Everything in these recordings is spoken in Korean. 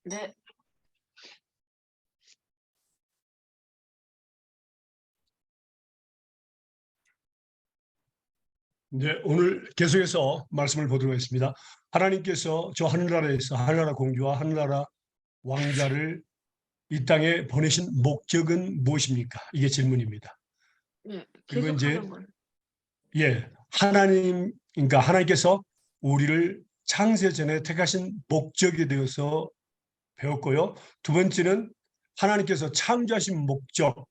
네. 네, 오늘 계속해서 말씀을 보도록 하겠습니다. 하나님께서 저 하늘나라에서 하늘나라 공주와 하늘나라 왕자를 이 땅에 보내신 목적은 무엇입니까? 이게 질문입니다. 네. 그리고 이제 계속하는 걸. 그러니까 하나님께서 우리를 창세 전에 택하신 목적에 대해서 배웠고요. 두 번째는 하나님께서 창조하신 목적,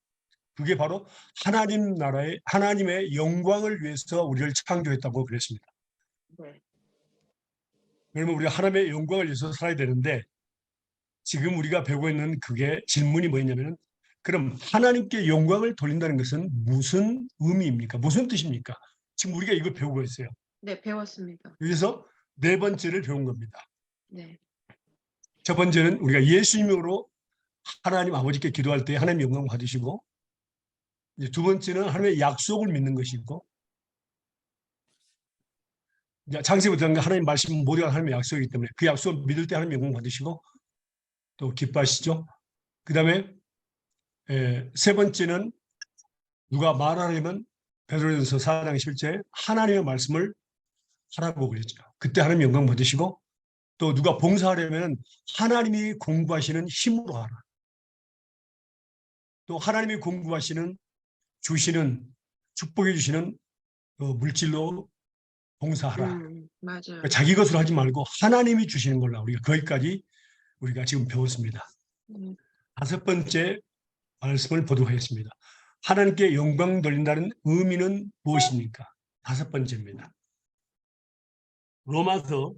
그게 바로 하나님 나라의 하나님의 영광을 위해서 우리를 창조했다고 그랬습니다. 네. 그러면 우리가 하나님의 영광을 위해서 살아야 되는데 지금 우리가 배우고 있는 그게 질문이 뭐냐면은 그럼 하나님께 영광을 돌린다는 것은 무슨 의미입니까? 무슨 뜻입니까? 지금 우리가 이걸 배우고 있어요. 네, 배웠습니다. 여기서 네 번째를 배운 겁니다. 네. 첫 번째는 우리가 예수님으로 하나님 아버지께 기도할 때 하나님 영광을 받으시고, 이제 두 번째는 하나님의 약속을 믿는 것이고, 창세부터 하나님 말씀 모두가 하나님의 약속이기 때문에 그 약속을 믿을 때 하나님 영광 받으시고 또 기뻐하시죠. 그 다음에 세 번째는 누가 말하려면 베드로전서 4장 11절에 하나님의 말씀을 하라고 그랬죠. 그때 하나님 영광 받으시고 또 누가 봉사하려면 하나님이 공부하시는 힘으로 하라. 또 하나님이 공부하시는 주시는 축복해 주시는 물질로 봉사하라. 맞아요. 그러니까 자기 것으로 하지 말고 하나님이 주시는 걸로 우리가 거기까지 우리가 지금 배웠습니다. 다섯 번째 말씀을 보도록 하겠습니다. 하나님께 영광 돌린다는 의미는 무엇입니까? 다섯 번째입니다. 로마서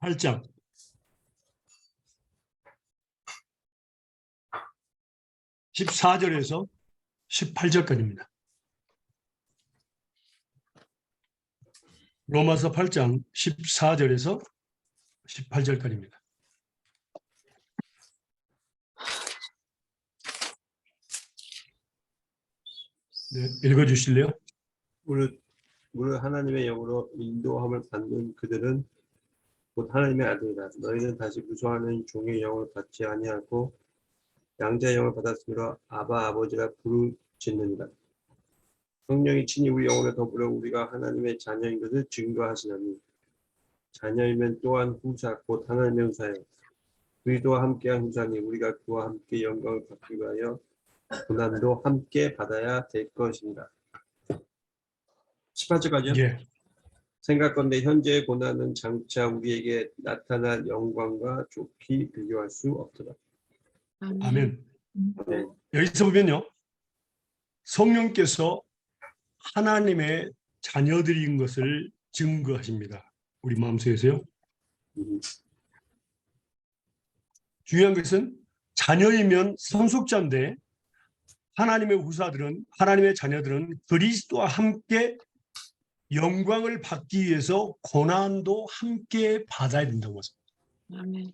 8장 14절에서 18절까지입니다. 로마서 8장 14절에서 18절까지입니다. 네, 읽어주실래요? 무릇 하나님의 영으로 인도함을 받는 그들은 곧 하나님의 아들이다. 너희는 다시 무소하는 종의 영을 받지 아니하고 양자의 영을 받았으므로 아바 아버지라 부르짖느니라. 성령이 친히 우리 영혼에 더불어 우리가 하나님의 자녀인 것을 증거하시나니 자녀이면 또한 후사 곧 하나님의 후사요 그리스도와 함께한 후사니 우리가 그와 함께 영광을 받기 위하여 고난도 함께 받아야 될 것입니다. 18절까지요? 예. 생각건대 현재의 고난은 장차 우리에게 나타날 영광과 좋게 비교할 수 없더라. 아멘. 네. 여기서 보면요. 성령께서 하나님의 자녀들인 것을 증거하십니다. 우리 마음속에서요. 중요한 것은 자녀이면 상속자인데 하나님의 후사들은 하나님의 자녀들은 그리스도와 함께 영광을 받기 위해서 고난도 함께 받아야 된다고 했습니다. 아멘.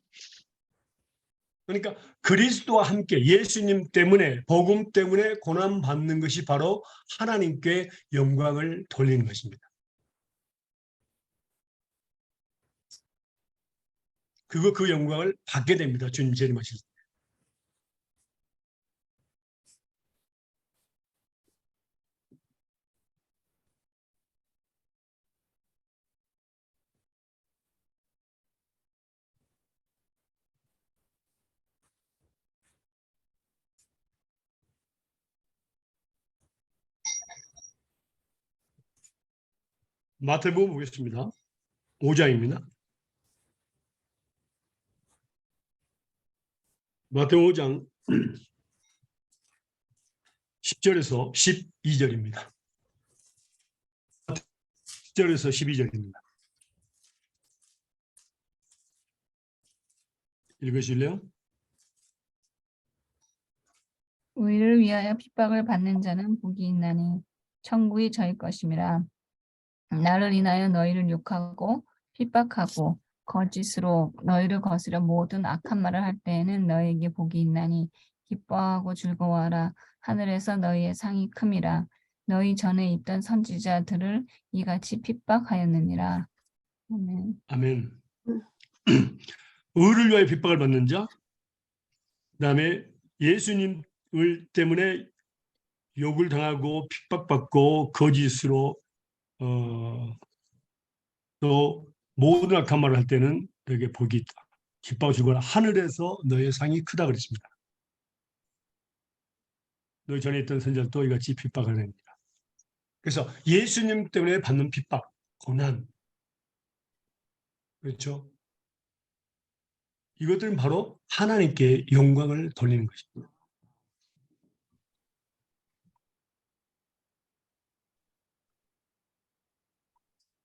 그러니까 그리스도와 함께 예수님 때문에 복음 때문에 고난 받는 것이 바로 하나님께 영광을 돌리는 것입니다. 그 영광을 받게 됩니다. 주님 재림하실 때. 마태복음 보겠습니다. 5장입니다. 마태복음 5장 10절에서 12절입니다. 10절에서 12절입니다. 읽으실래요? 의를 위하여 핍박을 받는 자는 복이 있나니 천국이 저희 것임이라. 나를 인하여 너희를 욕하고 핍박하고 거짓으로 너희를 거스려 모든 악한 말을 할 때에는 너희에게 복이 있나니 기뻐하고 즐거워하라. 하늘에서 너희의 상이 큼이라. 너희 전에 있던 선지자들을 이같이 핍박하였느니라. 아멘. 아멘. 의를 위하여 핍박을 받는 자, 그다음에 예수님을 때문에 욕을 당하고 핍박받고 거짓으로 또 모든 악한 말을 할 때는 너에게 복이 있다. 기뻐 주거나 하늘에서 너의 상이 크다 그랬습니다. 너희 전에 있던 선지자도 이같이 핍박을 합니다. 그래서 예수님 때문에 받는 핍박, 고난, 그렇죠? 이것들은 바로 하나님께 영광을 돌리는 것입니다.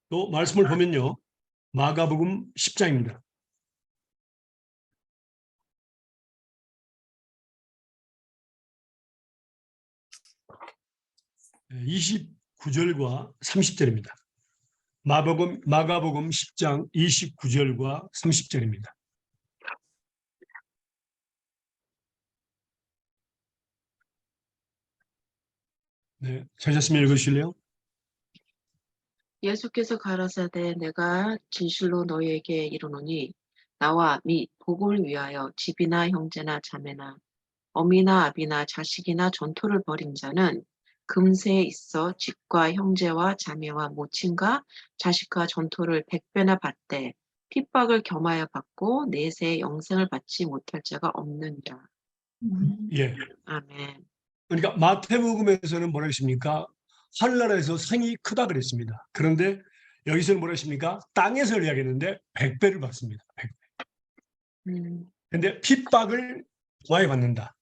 또 말씀을 보면요. 마가복음 10장입니다. 29절과 30절입니다. 마가복음 10장 29절과 30절입니다. 네, 찾았으면 읽으실래요? 예수께서 가라사대 내가 진실로 너희에게 이르노니 나와 및 복을 위하여 집이나 형제나 자매나 어미나 아비나 자식이나 전토를 벌인 자는 금세에 있어 집과 형제와 자매와 모친과 자식과 전토를 100배나 받되 핍박을 겸하여 받고 내세에 영생을 받지 못할 자가 없느니라. 예. 아멘. 그러니까 마태복음에서는 뭐라 했습니까? 하늘나라에서 상이 크다 그랬습니다. 그런데 여기서는 뭐라 했습니까? 땅에서 이야기했는데 100배를 받습니다. 100배. 그런데 핍박을 많이 받는다.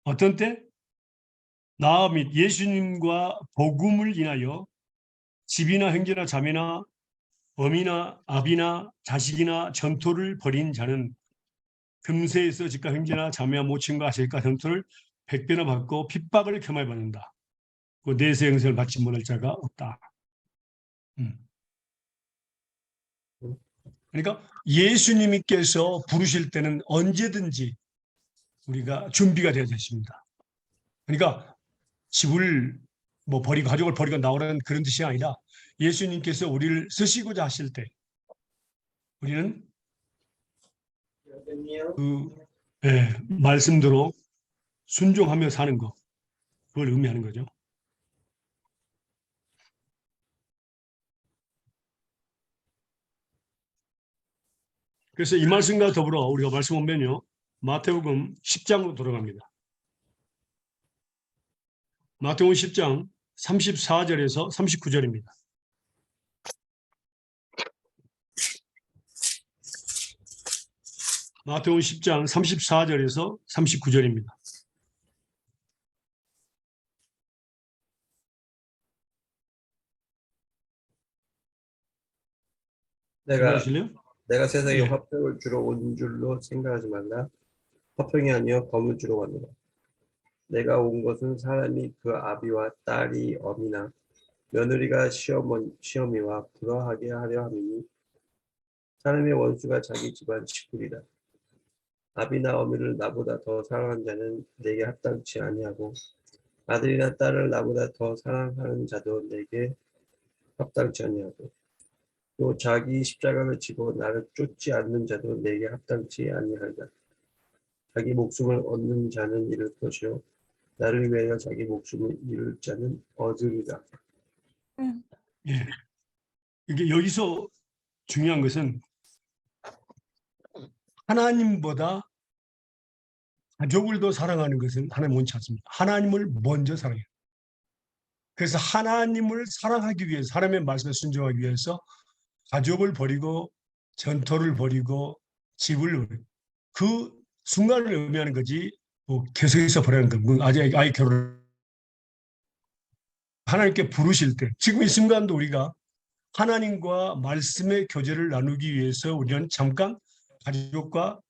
어떤 때? 나 및 예수님과 복음을 인하여 집이나 형제나 자매나 어미나 아비나 자식이나 전토를 벌인 자는 금세에서 집과 형제나 자매와 모친과 자식과 전토를 100배나 받고 핍박을 겸하여 받는다. 그 내세 영생을 받지 못할 자가 없다. 그러니까 예수님께서 부르실 때는 언제든지 우리가 준비가 되어야 됐습니다. 그러니까 집을 뭐 버리고 가족을 버리고 나오라는 그런 뜻이 아니라 예수님께서 우리를 쓰시고자 하실 때 우리는 그 말씀대로 순종하며 사는 것, 그걸 의미하는 거죠. 그래서 이 말씀과 더불어 우리가 말씀 보면요, 마태복음 10장으로 돌아갑니다. 마태복음 10장 34절에서 39절입니다. 마태복음 10장 34절에서 39절입니다. 내가 세상에 예. 화평을 주러 온 줄로 생각하지 말라. 화평이 아니여 검을 주러 왔노라. 내가 온 것은 사람이 그 아비와 딸이 어미나 며느리가 시어미와 불화하게 하려 함이니 사람의 원수가 자기 집안 식구리라. 아비나 어미를 나보다 더 사랑하는 자는 내게 합당치 아니하고 아들이나 딸을 나보다 더 사랑하는 자도 내게 합당치 아니하고 또 자기 십자가를 지고 나를 쫓지 않는 자도 내게 합당치 아니하리라. 자기 목숨을 얻는 자는 잃을 것이요 나를 위하여 자기 목숨을 잃을 자는 얻으리라. 예. 이게 여기서 중요한 것은 하나님보다 가족을 더 사랑하는 것은 하나님 원치 않습니다. 하나님을 먼저 사랑해요. 그래서 하나님을 사랑하기 위해서 사람의 말씀에 순종하기 위해서 가족을 버리고 전토를 버리고 집을 버리고 그 순간을 의미하는 거지 뭐 계속해서 버리는 거. 뭐 아예 결혼 하나님께 부르실 때 지금 이 순간도 우리가 하나님과 말씀의 교제를 나누기 위해서 우리는 잠깐 가족과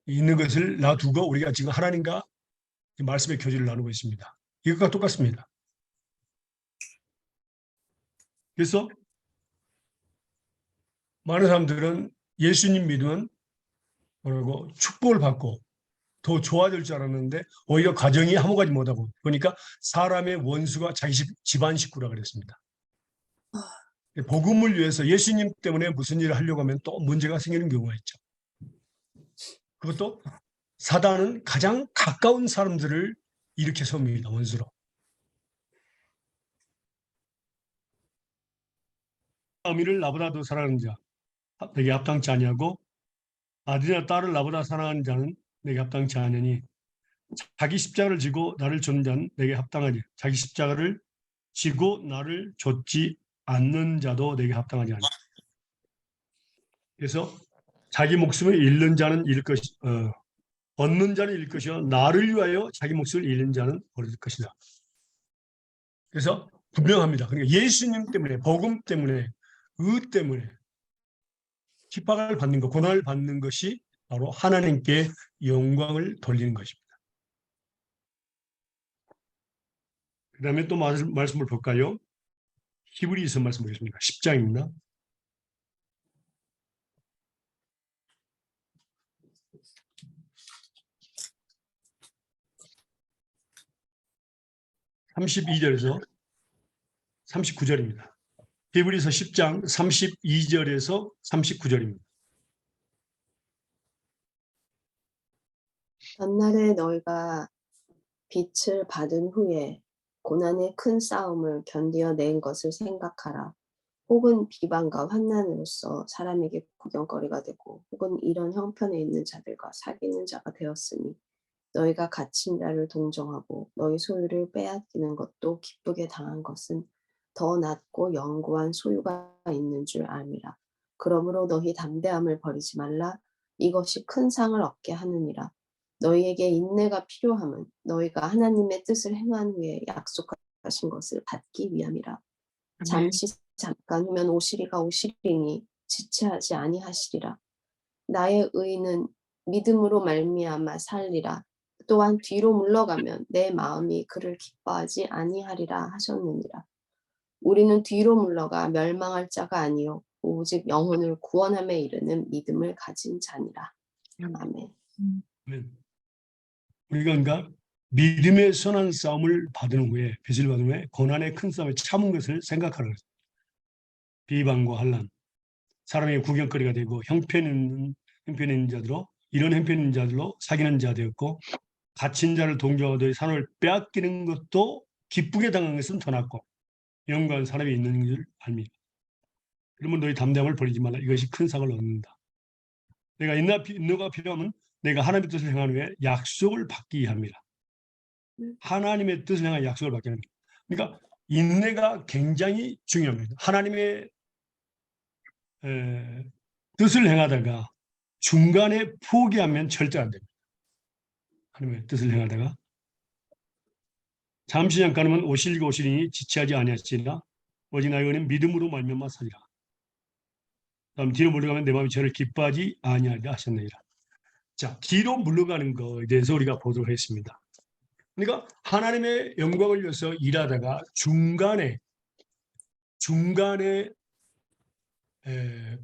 있는 것을 놔두고 우리가 지금 하나님과 말씀의 교제를 나누고 있습니다. 이것과 똑같습니다. 그래서 많은 사람들은 예수님 믿으면 뭐라고 축복을 받고 더 좋아질 줄 알았는데 오히려 가정이 화목하지 못하고 그러니까 사람의 원수가 자기 집안 식구라 그랬습니다. 복음을 위해서 예수님 때문에 무슨 일을 하려고 하면 또 문제가 생기는 경우가 있죠. 그것도 사단은 가장 가까운 사람들을 일으켜 세웁니다. 원수로. 어미를 나보다 더 사랑하는 자 내게 합당치 아니하고 아들이나 딸을 나보다 사랑하는 자는 내게 합당치 아니하니 자기 십자가를 지고 나를 쫓는 자는 내게 합당하니 자기 십자가를 지고 나를 쫓지 않는 자도 내게 합당하지 않니. 그래서 자기 목숨을 잃는 자는 잃을 것이 얻는 자는 잃을 것이요 나를 위하여 자기 목숨을 잃는 자는 얻을 것이다. 그래서 분명합니다. 그러니까 예수님 때문에 복음 때문에 의 때문에 핍박을 받는 것, 고난을 받는 것이 바로 하나님께 영광을 돌리는 것입니다. 그 다음에 또 말씀을 볼까요? 히브리서 말씀 보겠습니다. 10장입니다. (32절에서) 39절입니다. 히브리서 10장 32절에서 39절입니다. 전날에 너희가 빛을 받은 후에 고난의 큰 싸움을 견디어낸 것을 생각하라. 혹은 비방과 환난으로서 사람에게 구경거리가 되고 혹은 이런 형편에 있는 자들과 사귀는 자가 되었으니 너희가 갇힌 자를 동정하고 너희 소유를 빼앗기는 것도 기쁘게 당한 것은 더 낫고 영구한 소유가 있는 줄 알미라. 그러므로 너희 담대함을 버리지 말라. 이것이 큰 상을 얻게 하느니라. 너희에게 인내가 필요함은 너희가 하나님의 뜻을 행한 후에 약속하신 것을 받기 위함이라. 잠시 잠깐 후면 오시리가 오시리니 지체하지 아니하시리라. 나의 의는 믿음으로 말미암아 살리라. 또한 뒤로 물러가면 내 마음이 그를 기뻐하지 아니하리라 하셨느니라. 우리는 뒤로 물러가 멸망할 자가 아니요 오직 영혼을 구원함에 이르는 믿음을 가진 자니라. 아멘. 우리가 그러니까 믿음의 선한 싸움을 받은 후에 빚을 받은 후에 고난의 큰 싸움을 참은 것을 생각하는 거죠. 비방과 환난, 사람의 구경거리가 되고 형편 있는 자들로 이런 형편 있는 자들로 사귀는 자 되었고 갇힌 자를 동정하되 산을 빼앗기는 것도 기쁘게 당한 것은 더 낫고 영광한 사람이 있는 줄 압니다. 그러면 너희 담대함을 버리지 말라. 이것이 큰 상을 얻는다. 내가 인내가 필요하면 내가 하나님의 뜻을 행한 후에 약속을 받기 위함이라. 하나님의 뜻을 향한 약속을 받게 합니다. 그러니까 인내가 굉장히 중요합니다. 하나님의 뜻을 행하다가 중간에 포기하면 절대 안 됩니다. 하나님의 뜻을 행하다가 잠시 잠깐은 오시리가 오시리니 지체하지 아니하시리라. 오직 나의 은혜는 믿음으로 말미암아 사리라. 다음 뒤로 물러가면 내 마음이 저를 기뻐하지 아니하리라 하셨느니라. 자, 뒤로 물러가는 것에 대해서 우리가 보도록 하겠습니다. 그러니까 하나님의 영광을 위해서 일하다가 중간에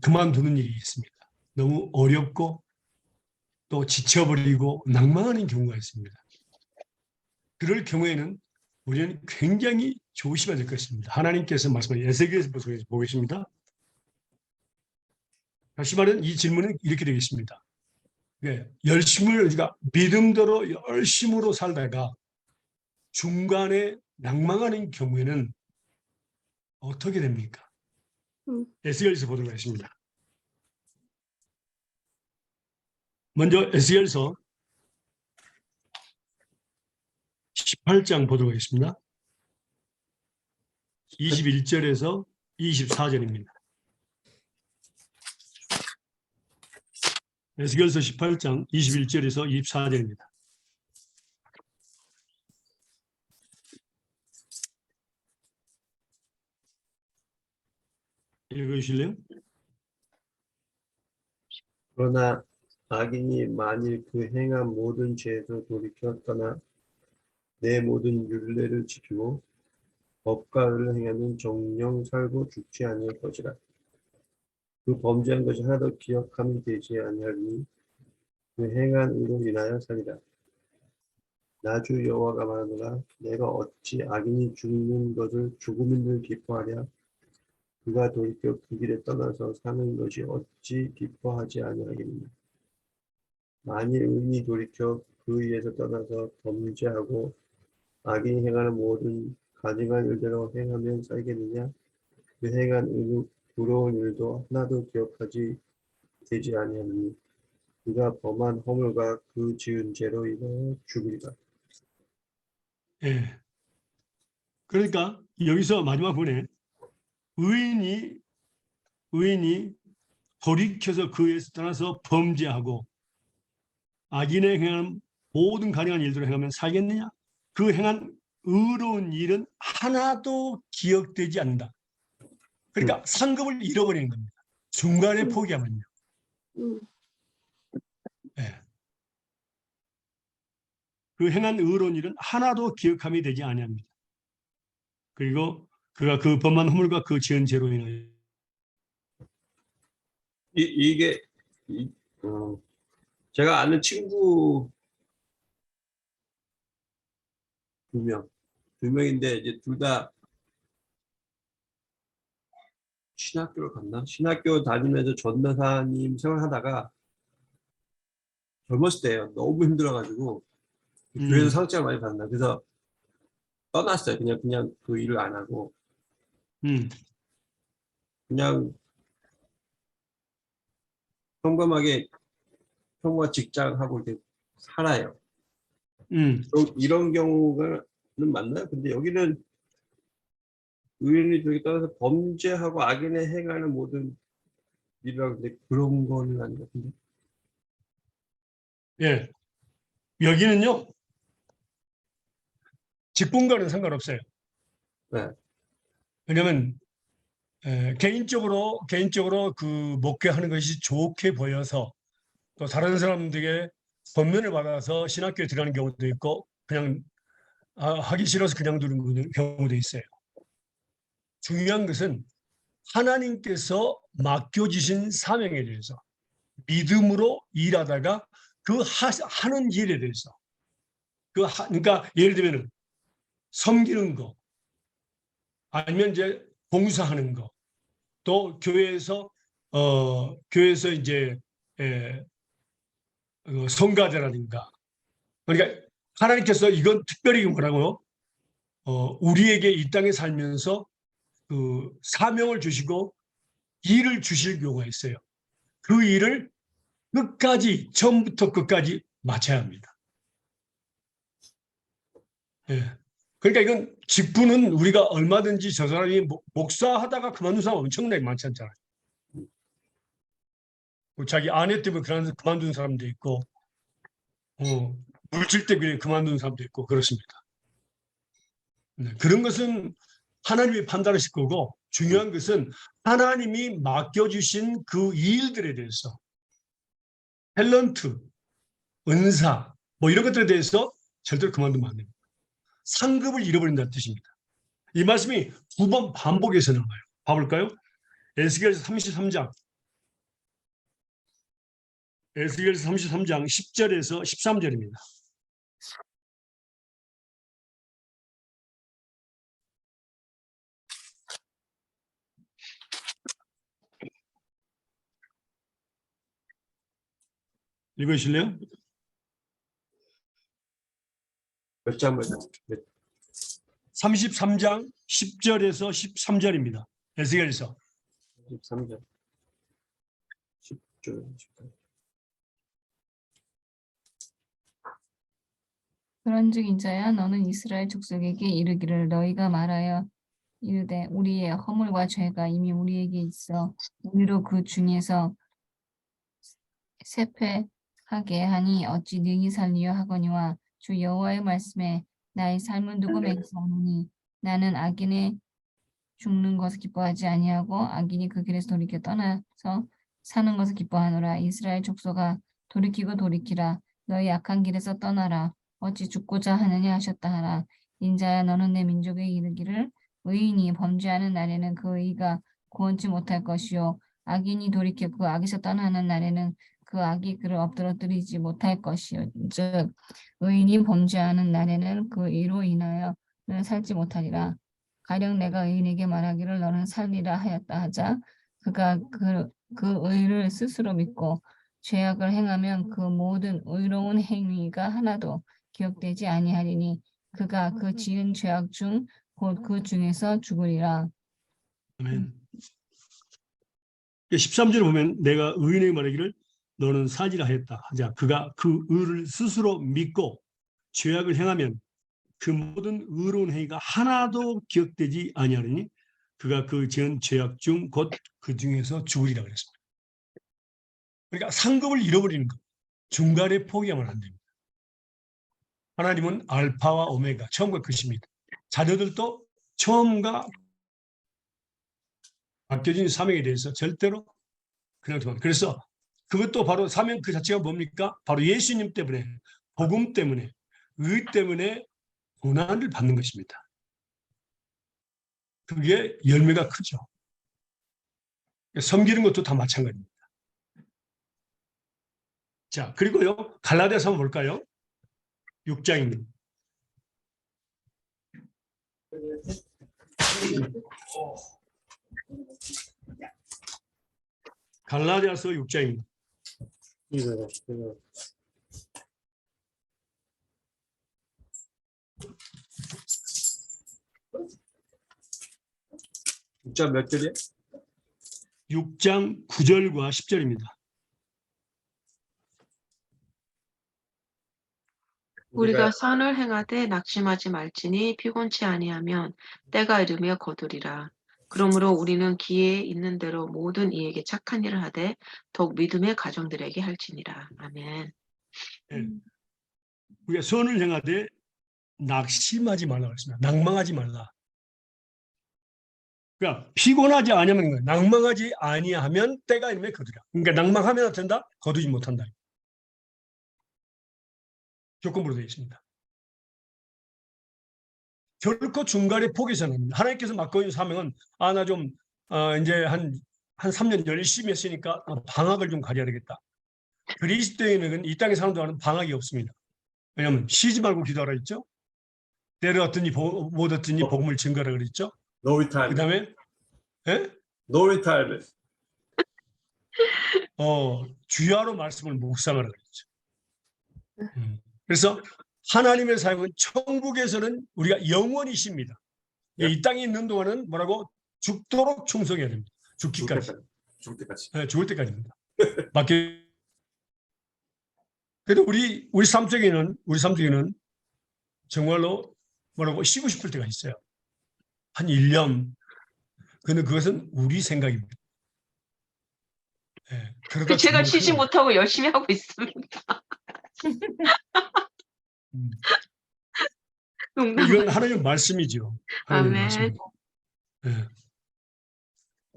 그만두는 일이 있습니다. 너무 어렵고 또 지쳐버리고 낭망하는 경우가 있습니다. 그럴 경우에는 우리는 굉장히 조심해야 될 것입니다. 하나님께서 말씀하신 에스겔에서 보겠습니다. 다시 말하면 이 질문은 이렇게 되겠습니다. 우리가 믿음대로 열심으로 살다가 중간에 낭망하는 경우에는 어떻게 됩니까? 에스겔에서 보도록 하겠습니다. 먼저 에스겔서 18장 보도록 하겠습니다. 21절에서 24절입니다. 에스겔서 18장 21절에서 24절입니다. 읽어주실래요? 그러나 악인이 만일 그 행한 모든 죄에서 돌이켜 떠나 내 모든 율례를 지키고 법과 의를 행하면 정령 살고 죽지 아니할 것이라. 그 범죄한 것이 하나도 기억하면 되지 아니하리니 그 행한 의로 인하여 살리라. 나주 여호와가 말하노라. 내가 어찌 악인이 죽는 것을 죽음인들 기뻐하랴. 그가 돌이켜 그 길에 떠나서 사는 것이 어찌 기뻐하지 아니하겠느냐. 만일 의인이 돌이켜 그 위에서 떠나서 범죄하고 악인이 행하는 모든 가증한 일대로 행하면 살겠느냐. 그 행한 부러운 일도 하나도 기억하지 되지 아니하느니 그가 범한 허물과 그 지은 죄로 인하여 죽으리라. 예. 그러니까 여기서 마지막 부분에 의인이 돌이켜서 그 위에서 떠나서 범죄하고 악인의 행하는 모든 가능한 일들을 행하면 살겠느냐? 그 행한 의로운 일은 하나도 기억되지 않는다. 그러니까 상급을 잃어버리는 겁니다. 중간에 포기하면요. 예. 그 행한 의로운 일은 하나도 기억함이 되지 아니합니다. 그리고 그가 그 범한 허물과 그 지은 죄로 인하여 이게 제가 아는 친구 두 명인데 이제 둘 다 신학교를 갔나? 신학교 다니면서 전도사님 생활하다가 젊었을 때요. 너무 힘들어가지고 교회에서 상처를 많이 받나. 그래서 떠났어요. 그냥 그 일을 안 하고 그냥 평범하게 평범한 직장하고 이렇게 살아요. 이런 경우는 맞나요? 근데 여기는 의인이 저기 떠나서 범죄하고 악인의 행하는 모든 일이라고 근데 그런 거는 아닌 것 같은데. 예. 여기는요. 직분과는 상관없어요. 네. 왜냐하면 개인적으로 그 목회하는 것이 좋게 보여서 또 다른 사람들에게 권면을 받아서 신학교에 들어가는 경우도 있고 그냥 하기 싫어서 그냥 두는 경우도 있어요. 중요한 것은 하나님께서 맡겨주신 사명에 대해서 믿음으로 일하다가 그 하는 일에 대해서 그러니까 예를 들면 섬기는 거 아니면 이제 봉사하는 거 또 교회에서 이제 성가대라든가 그러니까 하나님께서 이건 특별히 뭐라고요? 우리에게 이 땅에 살면서 그 사명을 주시고 일을 주실 경우가 있어요. 그 일을 끝까지 처음부터 끝까지 마쳐야 합니다. 예. 그러니까 이건 직분은 우리가 얼마든지 저 사람이 목사하다가 그만둔 사람 엄청나게 많지 않잖아요. 자기 아내 때문에 그만둔 사람도 있고 물질 때문에 그만둔 사람도 있고 그렇습니다. 네, 그런 것은 하나님이 판단하실 거고 중요한 것은 하나님이 맡겨주신 그 일들에 대해서 탤런트, 은사 뭐 이런 것들에 대해서 절대로 그만두면 안 됩니다. 상급을 잃어버린다는 뜻입니다. 이 말씀이 두 번 반복해서 나와요. 봐볼까요? 에스겔서 33장 10절에서 13절입니다. 읽으실래요? 몇 장을 33장 10절에서 13절입니다. 에스겔서 13장 10절 13절. 그런즉 인자야 너는 이스라엘 족속에게 이르기를 너희가 말하여 이르되 우리의 허물과 죄가 이미 우리에게 있어 우리로 그 중에서 세폐하게 하니 어찌 능히 살리려 하거니와 주 여호와의 말씀에 나의 삶은 누구에게서 오느니 나는 악인의 죽는 것을 기뻐하지 아니하고 악인이 그 길에서 돌이켜 떠나서 사는 것을 기뻐하노라. 이스라엘 족속아 돌이키고 돌이키라. 너희 악한 길에서 떠나라. 어찌 죽고자 하느냐 하셨다 하라. 인자야 너는 내 민족에 이르기를 의인이 범죄하는 날에는 그 의가 구원치 못할 것이요 악인이 돌이켜 그 악에서 떠나는 날에는 그 그 악이 그를 엎드러뜨리지 못할 것이요. 즉 의인이 범죄하는 날에는 그 의로 인하여 너는 살지 못하리라. 가령 내가 의인에게 말하기를 너는 살리라 하였다 하자 그가 그 의를 스스로 믿고 죄악을 행하면 그 모든 의로운 행위가 하나도 기억되지 아니하리니 그가 그 지은 죄악 중 곧 그 중에서 죽으리라. 아멘. 13절에 보면 내가 의인에게 말하기를 너는 살리라 하였다 하자 그가 그 의를 스스로 믿고 죄악을 행하면 그 모든 의로운 행위가 하나도 기억되지 아니하리니 그가 그 지은 죄악 중 곧 그 중에서 죽으리라 그랬습니다. 그러니까 상급을 잃어버리는 것, 중간에 포기하면 안 됩니다. 하나님은 알파와 오메가, 처음과 끝입니다. 자녀들도 처음과 맡겨진 사명에 대해서 절대로 그냥 두 그래서 그것도 바로 사명 그 자체가 뭡니까? 바로 예수님 때문에, 복음 때문에, 의 때문에 고난을 받는 것입니다. 그게 열매가 크죠. 섬기는 것도 다 마찬가지입니다. 자, 그리고요, 갈라디아서 한번 볼까요? 6장입니다. 갈라디아서 6장입니다. 이거. 6장 몇 절이야? 6장 9절과 10절입니다. 우리가 선을 행하되 낙심하지 말지니 피곤치 아니하면 때가 이르며 거두리라. 그러므로 우리는 기회에 있는 대로 모든 이에게 착한 일을 하되 더욱 믿음의 가정들에게 할지니라. 아멘. 네. 우리가 선을 행하되 낙심하지 말라 그랬습니다. 낭망하지 말라. 그러니까 피곤하지 아니하면 거예요. 낭망하지 아니하면 때가 이르면 거두리라. 그러니까 낭망하면 된다, 거두지 못한다. 조건부로 되어 있습니다. 결코 중간에 포기해서는 합니다. 하나님께서 맡고 있는 사명은 나 좀 이제 한 3년 열심히 했으니까 방학을 좀 가져야 되겠다. 그리스도인은 이 땅에 사는 동안은 방학이 없습니다. 왜냐하면 쉬지 말고 기도하라 했죠. 때를 얻든지 못 얻든지 복음을 증거하라 그랬죠. No retirement. 그 다음에 No retirement. 주야로 말씀을 묵상하라 그랬죠. 그래서 하나님의 사역은 천국에서는 우리가 영원히 쉽니다. 이 땅에 있는 동안은 뭐라고? 죽도록 충성해야 됩니다. 죽기까지. 죽을 때까지. 네, 죽을 때까지입니다. 그래도 우리 삶 속에는 정말로 뭐라고 쉬고 싶을 때가 있어요. 한 1년. 근데 그것은 우리 생각입니다. 네, 그러다 제가 정말 쉬지 큰일 못하고 열심히 하고 있습니다. 이건 하나님의 말씀이죠. 하나님의 아멘. 말씀. 네.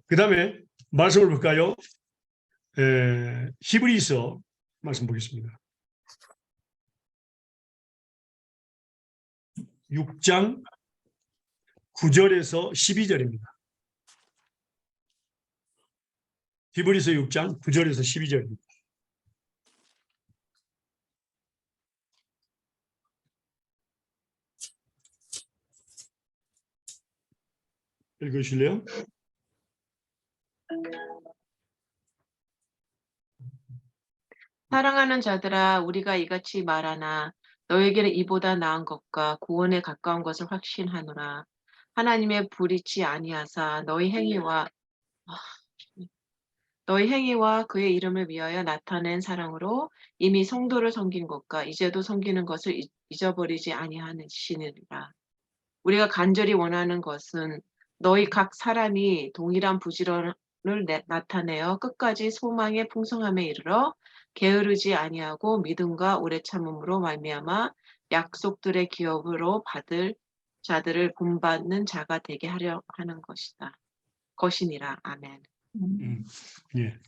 그 다음에 말씀을 볼까요? 히브리서 말씀 보겠습니다. 6장 9절에서 12절입니다. 히브리서 6장 9절에서 12절입니다. 읽으실래요? 사랑하는 자들아, 우리가 이같이 말하나 너에게는 이보다 나은 것과 구원에 가까운 것을 확신하노라. 하나님의 불의치 아니하사 너희 행위와 그의 이름을 위하여 나타낸 사랑으로 이미 성도를 섬긴 것과 이제도 섬기는 것을 잊어버리지 아니하시느니라. 우리가 간절히 원하는 것은 너희 각 사람이 동일한 부지런을 나타내어 끝까지 소망의 풍성함에 이르러 게으르지 아니하고 믿음과 오래 참음으로 말미암아 약속들의 기업으로 받을 자들을 본받는 자가 되게 하려 하는 것이니라. 아멘. 예.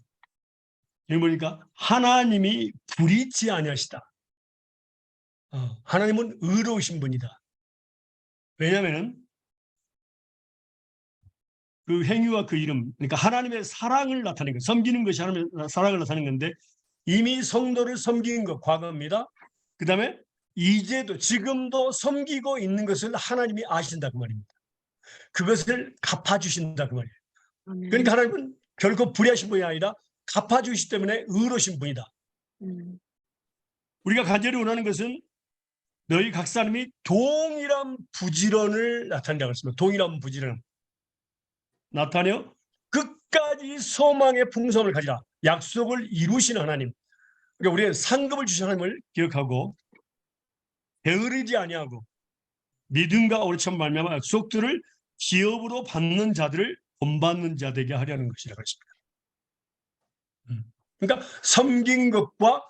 여기 보니까 하나님이 불의치 아니하시다. 하나님은 의로우신 분이다. 왜냐하면 그 행위와 그 이름, 그러니까 하나님의 사랑을 나타내는 거, 섬기는 것이 하나님의 사랑을 나타내는 건데 이미 성도를 섬긴 것 과거입니다. 그 다음에 이제도 지금도 섬기고 있는 것을 하나님이 아신다 그 말입니다. 그것을 갚아주신다 그 말이에요. 아멘. 그러니까 하나님은 결코 불의하신 분이 아니라 갚아주시기 때문에 의로우신 분이다. 우리가 간절히 원하는 것은 너희 각 사람이 동일한 부지런을 나타낸다고 했습니다. 동일한 부지런 나타내어 끝까지 소망의 풍성을 가지라. 약속을 이루시는 하나님. 그러니까 우리는 상급을 주신 하나님을 기억하고 게으르지 아니하고 믿음과 옳은 말미암아 약속들을 기업으로 받는 자들을 본받는 자 되게 하려는 것이라고 했습니다. 그러니까 섬긴 것과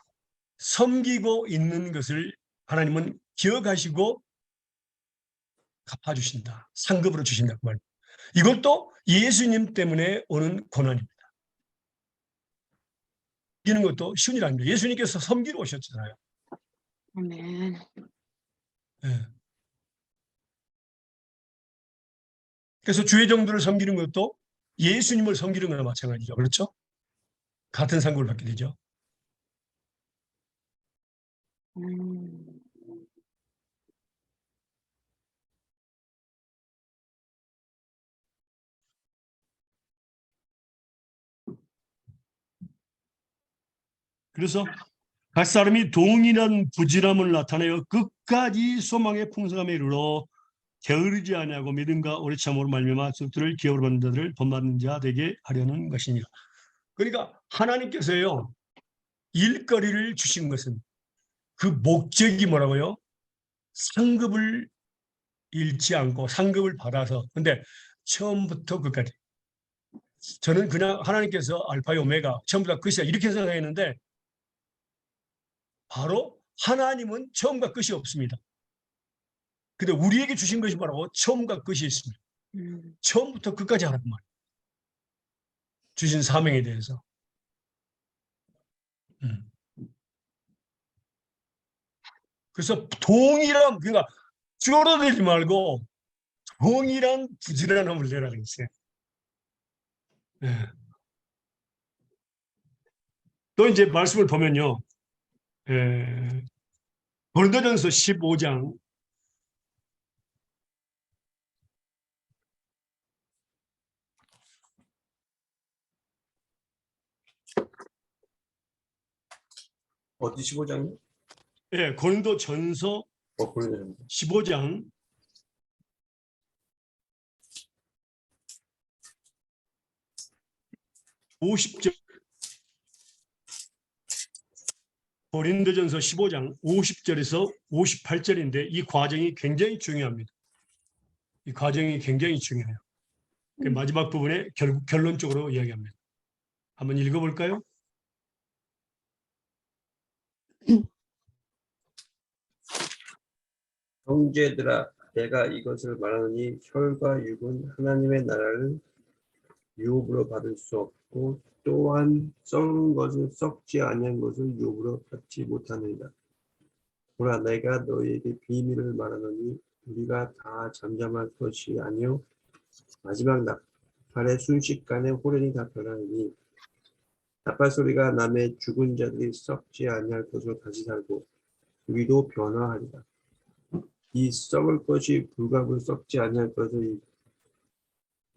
섬기고 있는 것을 하나님은 기억하시고 갚아주신다. 상급으로 주신다. 그 말입니다. 이것도 예수님 때문에 오는 고난입니다. 섬기는 것도 쉬운 일 아닙니다. 예수님께서 섬기러 오셨잖아요. 아멘. 네. 그래서 주의 정도를 섬기는 것도 예수님을 섬기는 거나 마찬가지죠. 그렇죠? 같은 상급을 받게 되죠. 음. 그래서 각 사람이 동일한 부지런함을 나타내어 끝까지 소망의 풍성함에 이르러 게으르지 아니하고 믿음과 오래 참으로 말미암아 약속들을 기업으로 받는 자들을 본받는 자 되게 하려는 것이니라. 그러니까 하나님께서요 일거리를 주신 것은 그 목적이 뭐라고요? 상급을 잃지 않고 상급을 받아서 근데 처음부터 끝까지 저는 그냥 하나님께서 알파의 오메가 처음부터 끝이야 이렇게 생각했는데 바로 하나님은 처음과 끝이 없습니다. 근데 우리에게 주신 것이 뭐라고? 처음과 끝이 있습니다. 처음부터 끝까지 하란 말이에요. 주신 사명에 대해서. 그래서 동일한 그러니까 줄어들지 말고 동일한 부지런함을 내라 그랬어요. 네. 또 이제 말씀을 보면요. 고린도전서 15장 어디 15장이요? 예, 고린도전서 고린도전서 15장 50절 고린도전서 15장 50절에서 58절인데 이 과정이 굉장히 중요합니다. 이 과정이 굉장히 중요해요. 그 마지막 부분에 결론적으로 이야기합니다. 한번 읽어볼까요? 형제들아 내가 이것을 말하노니 혈과 육은 하나님의 나라를 유업으로 받을 수 없고 또한 썩는 것은 썩지 아니한 것을 유업으로 받지 못하느니라. 보라 내가 너희에게 비밀을 말하노니 우리가 다 잠잠할 것이 아니요 마지막 나팔의 순식간에 호련히 다 변하니 나팔 소리가 나매 죽은 자들이 썩지 아니할 것으로 다시 살고 우리도 변화하리라. 이 썩을 것이 불가불 썩지 아니할 것을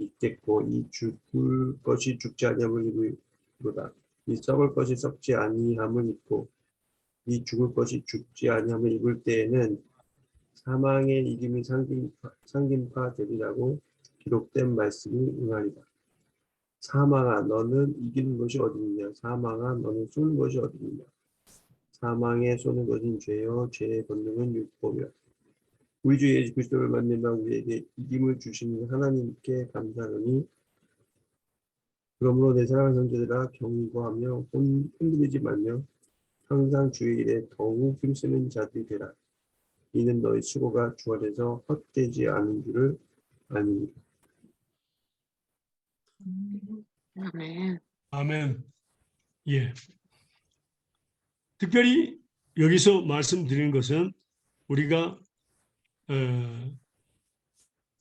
있겠고 이 죽을 것이 죽지 아니함을 이루다. 이 썩을 것이 썩지 아니함을 입고 이 죽을 것이 죽지 아니함을 입을 때에는 사망의 이름이 상김파 되리라고 기록된 말씀이 응하리라. 사망아 너는 이기는 것이 어디 있느냐? 사망아 너는 쏘는 것이 어디 있느냐? 사망에 쏘는 것은 죄요 죄의 권능은 율법이라. 우리 주 예수 그리스도를 만나며 우리에게 이김을 주시는 하나님께 감사하노니 그러므로 내 사랑하는 형제들아 경고하며 흔들리지 말며 항상 주의 일에 더욱 힘쓰는 자들이 되라. 이는 너희 수고가 주 안에서 헛되지 않은 줄을 아니니라. 아멘. 아멘. 예. 특별히 여기서 말씀드리는 것은 우리가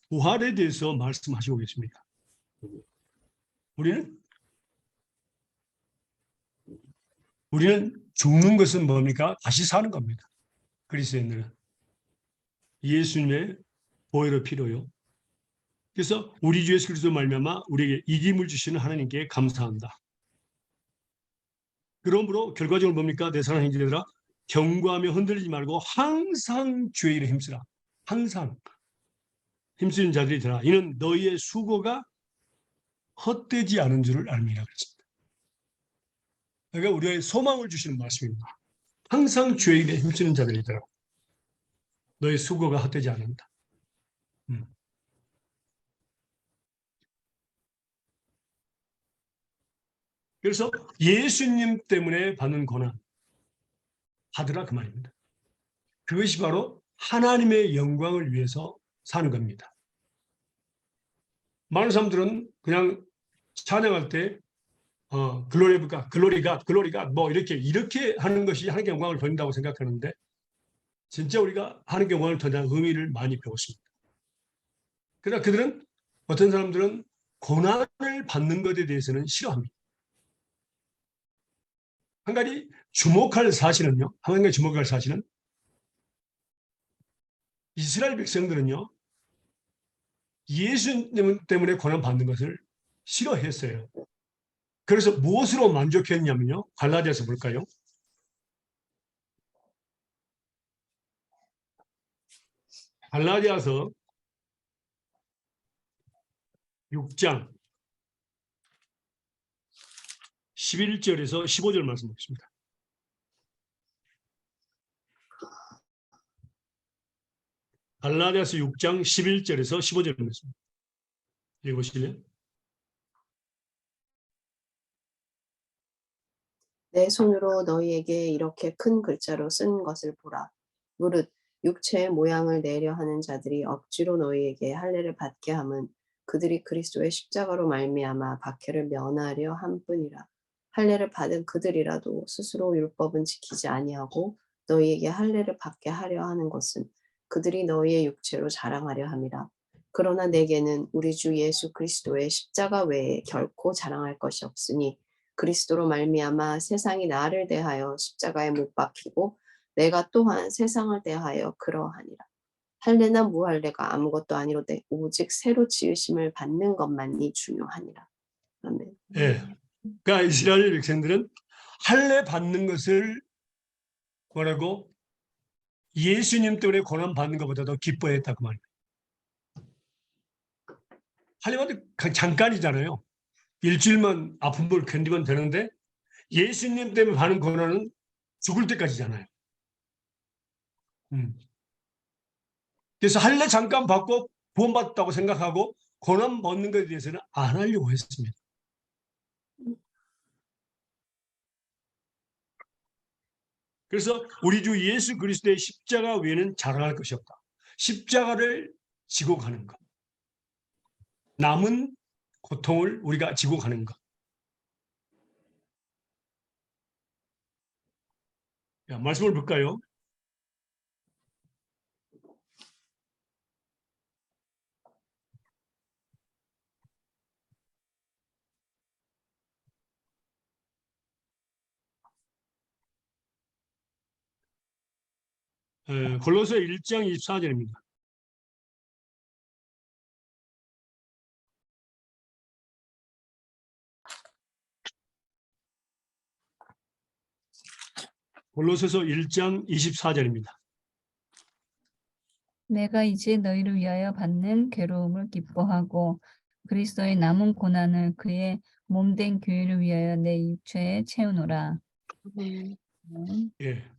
부활에 대해서 말씀하시고 계십니다. 우리는 우리는 죽는 것은 뭡니까? 다시 사는 겁니다. 그리스도인들은 예수님의 보혈의 피로요. 그래서 우리 주 예수 그리스도 말미암아 우리에게 이김을 주시는 하나님께 감사한다. 그러므로 결과적으로 뭡니까? 내 사랑하는 형제들아, 경고하며 흔들리지 말고 항상 주의 일에 힘쓰라. 항상 힘쓰는 자들이 되라. 이는 너희의 수고가 헛되지 않은 줄을 알미라 그랬습니다. 그러니까 우리의 소망을 주시는 말씀입니다. 항상 주의 일에 힘쓰는 자들이 되라. 너의 수고가 헛되지 않는다. 그래서 예수님 때문에 받는 고난 받으라 그 말입니다. 그것이 바로 하나님의 영광을 위해서 사는 겁니다. 많은 사람들은 그냥 찬양할 때 글로리가 뭐 이렇게 하는 것이 하나님께 영광을 돌린다고 생각하는데 진짜 우리가 하나님께 영광을 돌리는 의미를 많이 배웠습니다. 그러나 그들은 어떤 사람들은 고난을 받는 것에 대해서는 싫어합니다. 한 가지 주목할 사실은요. 한 가지 주목할 사실은 이스라엘 백성들은요. 예수님 때문에 고난 받는 것을 싫어했어요. 그래서 무엇으로 만족했냐면요. 갈라디아서 볼까요? 갈라디아서 6장 11절에서 15절 말씀 보겠습니다. 갈라디아서 6장 11절에서 15절 말씀. 읽어보실래요? 내 손으로 너희에게 이렇게 큰 글자로 쓴 것을 보라. 무릇 육체의 모양을 내려 하는 자들이 억지로 너희에게 할례를 받게 함은 그들이 그리스도의 십자가로 말미암아 박해를 면하려 함뿐이라. 할례를 받은 그들이라도 스스로 율법은 지키지 아니하고 너희에게 할례를 받게 하려 하는 것은 그들이 너희의 육체로 자랑하려 함이라. 그러나 내게는 우리 주 예수 그리스도의 십자가 외에 결코 자랑할 것이 없으니 그리스도로 말미암아 세상이 나를 대하여 십자가에 못 박히고 내가 또한 세상을 대하여 그러하니라. 할례나 무할례가 아무것도 아니로되 오직 새로 지으심을 받는 것만이 중요하니라. 아멘. 예. 그러니까 이스라엘 백성들은 할례 받는 것을 뭐라고 예수님 때문에 고난 받는 것보다 더 기뻐했다고 말입니다. 할례 받는 잠깐이잖아요. 일주일만 아픔을 견디면 되는데 예수님 때문에 받는 고난은 죽을 때까지잖아요. 그래서 할례 잠깐 받고 구원받았다고 생각하고 고난 받는 것에 대해서는 안 하려고 했습니다. 그래서 우리 주 예수 그리스도의 십자가 외에는 자랑할 것이 없다. 십자가를 지고 가는 것. 남은 고통을 우리가 지고 가는 것. 자, 말씀을 볼까요? 골로새 1장 24절입니다. 골로새서 1장 24절입니다. 내가 이제 너희를 위하여 받는 괴로움을 기뻐하고 그리스도의 남은 고난을 그의 몸된 교회를 위하여 내 육체에 채우노라. 네. 예.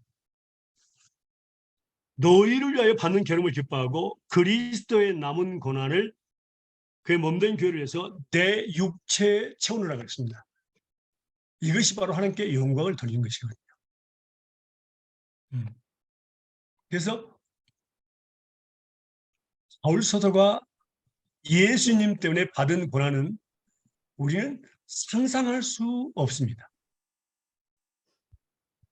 너희를 위하여 받는 괴로움을 기뻐하고 그리스도의 남은 고난을 그의 몸된 교회를 위해서 내 육체에 채우느라 그랬습니다. 이것이 바로 하나님께 영광을 돌리는 것이거든요. 그래서 바울 사도가 예수님 때문에 받은 고난은 우리는 상상할 수 없습니다.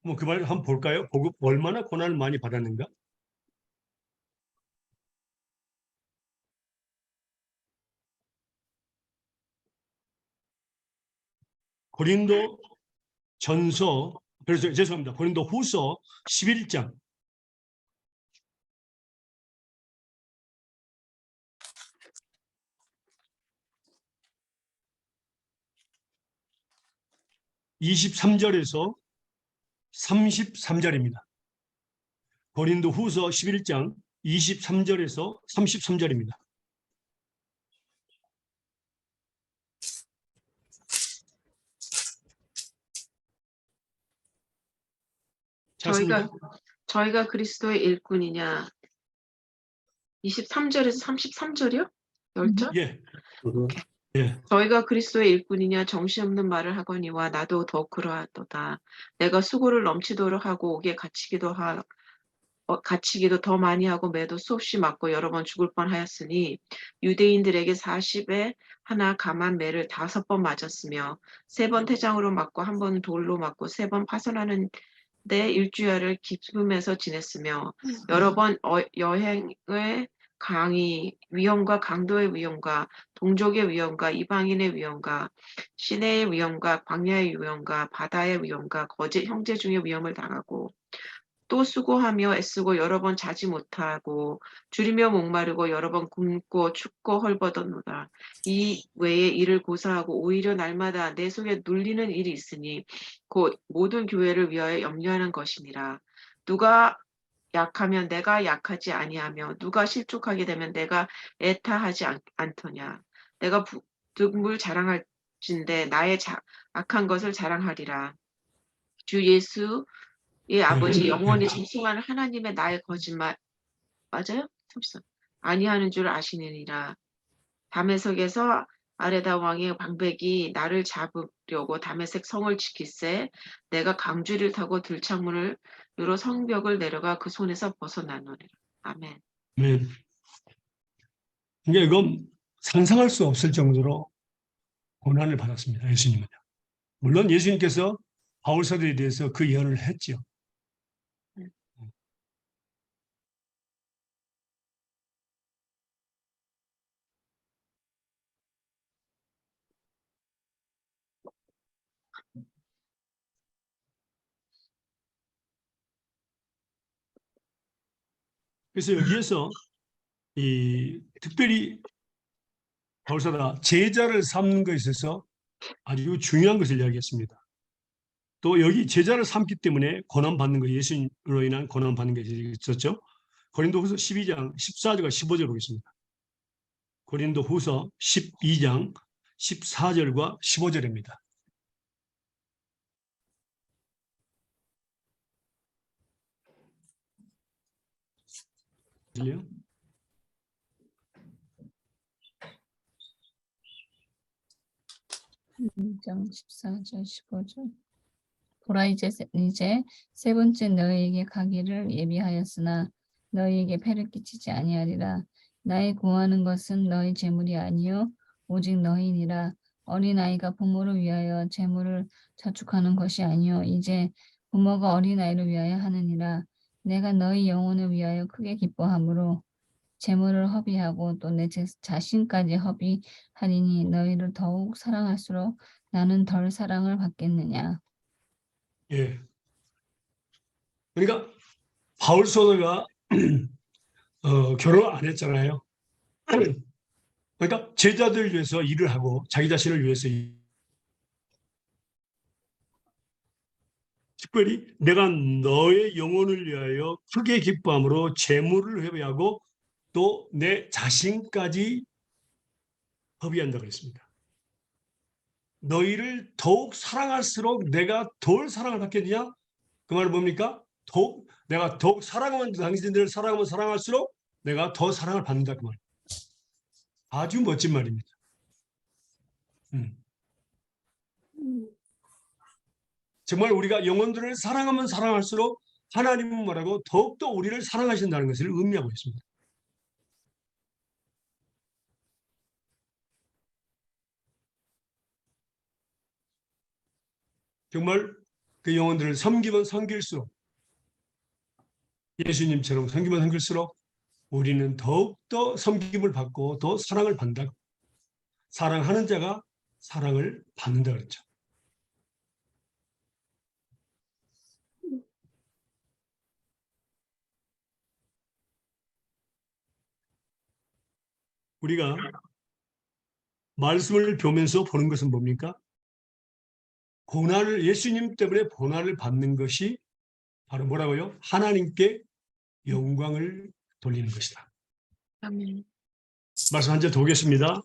뭐 그 말 한번 볼까요? 보고 얼마나 고난을 많이 받았는가? 고린도 전서 그래서 죄송합니다. 고린도 후서 11장 23절에서 33절입니다. 고린도 후서 11장 23절에서 33절입니다. 저희가 그리스도의 일꾼이냐? 23절에서 33절이요? 10절? 예. 예. 저희가 그리스도의 일꾼이냐 정신없는 말을 하거니와 나도 더욱 그러하도다. 내가 수고를 넘치도록 하고 옥에 갇히기도 더 많이 하고 매도 수없이 맞고 여러 번 죽을 뻔하였으니 유대인들에게 40에 하나 감한 매를 5번 맞았으며 3번 태장으로 맞고 1번 돌로 맞고 3번 파선하는 데 일주일을 기쁨에서 지냈으며 여러 번 여행의 강의 위험과 강도의 위험과 동족의 위험과 이방인의 위험과 시내의 위험과 광야의 위험과 바다의 위험과 거짓 형제 중의 위험을 당하고 또 수고하며 애쓰고 여러 번 자지 못하고 줄이며 목마르고 여러 번 굶고 춥고 헐벗었노라. 이 외에 이를 고사하고 오히려 날마다 내 속에 눌리는 일이 있으니 곧 모든 교회를 위하여 염려하는 것이니라. 누가 약하면 내가 약하지 아니하며 누가 실족하게 되면 내가 애타하지 않더냐. 내가 부득물 자랑할진대 나의 악한 것을 자랑하리라. 주 예수 이 아버지 영원히 장수하는 하나님의 나의 거짓말 맞아요? 33. 아니하는 줄 아시느니라. 다메섹에서 아레다 왕의 방백이 나를 잡으려고 다메섹 성을 지킬세 내가 강주리를 타고 들창문을 열어 성벽을 내려가 그 손에서 벗어나노니라. 아멘. 네. 이건 상상할 수 없을 정도로 고난을 받았습니다. 예수님은요. 물론 예수님께서 바울 사도에 대해서 그 예언을 했죠. 그래서 여기에서 특별히 바울사도가 제자를 삼는 것에 있어서 아주 중요한 것을 이야기했습니다. 또 여기 제자를 삼기 때문에 고난받는 거, 예수님으로 인한 고난받는 것이 있었죠. 고린도후서 12장 14절과 15절 보겠습니다. 고린도후서 12장 14절과 15절입니다. 들려요? 장 14절 15절 보라 이제 세 번째 너희에게 가기를 예비하였으나 너희에게 폐를 끼치지 아니하리라. 나의 구하는 것은 너희 재물이 아니요 오직 너희니라. 어린아이가 부모를 위하여 재물을 저축하는 것이 아니요 이제 부모가 어린아이를 위하여 하느니라. 내가 너희 영혼을 위하여 크게 기뻐하므로 재물을 허비하고 또 내 자신까지 허비하리니 너희를 더욱 사랑할수록 나는 덜 사랑을 받겠느냐. 예. 그러니까 바울 사도가 결혼 안 했잖아요. 그러니까 제자들 위해서 일을 하고 자기 자신을 위해서 특별히 내가 너의 영혼을 위하여 크게 기뻐함으로 재물을 회개하고 또 내 자신까지 허비한다 그랬습니다. 너희를 더욱 사랑할수록 내가 덜 사랑을 받겠느냐? 그 말은 뭡니까? 내가 더욱 사랑하면 당신들을 사랑하면 사랑할수록 내가 더 사랑을 받는다 그 말. 아주 멋진 말입니다. 정말 우리가 영혼들을 사랑하면 사랑할수록 하나님은 뭐라고 더욱더 우리를 사랑하신다는 것을 의미하고 있습니다. 정말 그 영혼들을 섬기면 섬길수록 예수님처럼 섬기면 섬길수록 우리는 더욱더 섬김을 받고 더 사랑을 받는다. 사랑하는 자가 사랑을 받는다 그랬죠. 우리가 말씀을 보면서 보는 것은 뭡니까? 고난을 예수님 때문에 고난을 받는 것이 바로 뭐라고요? 하나님께 영광을 돌리는 것이다. 아멘. 말씀 한 절 더 보겠습니다.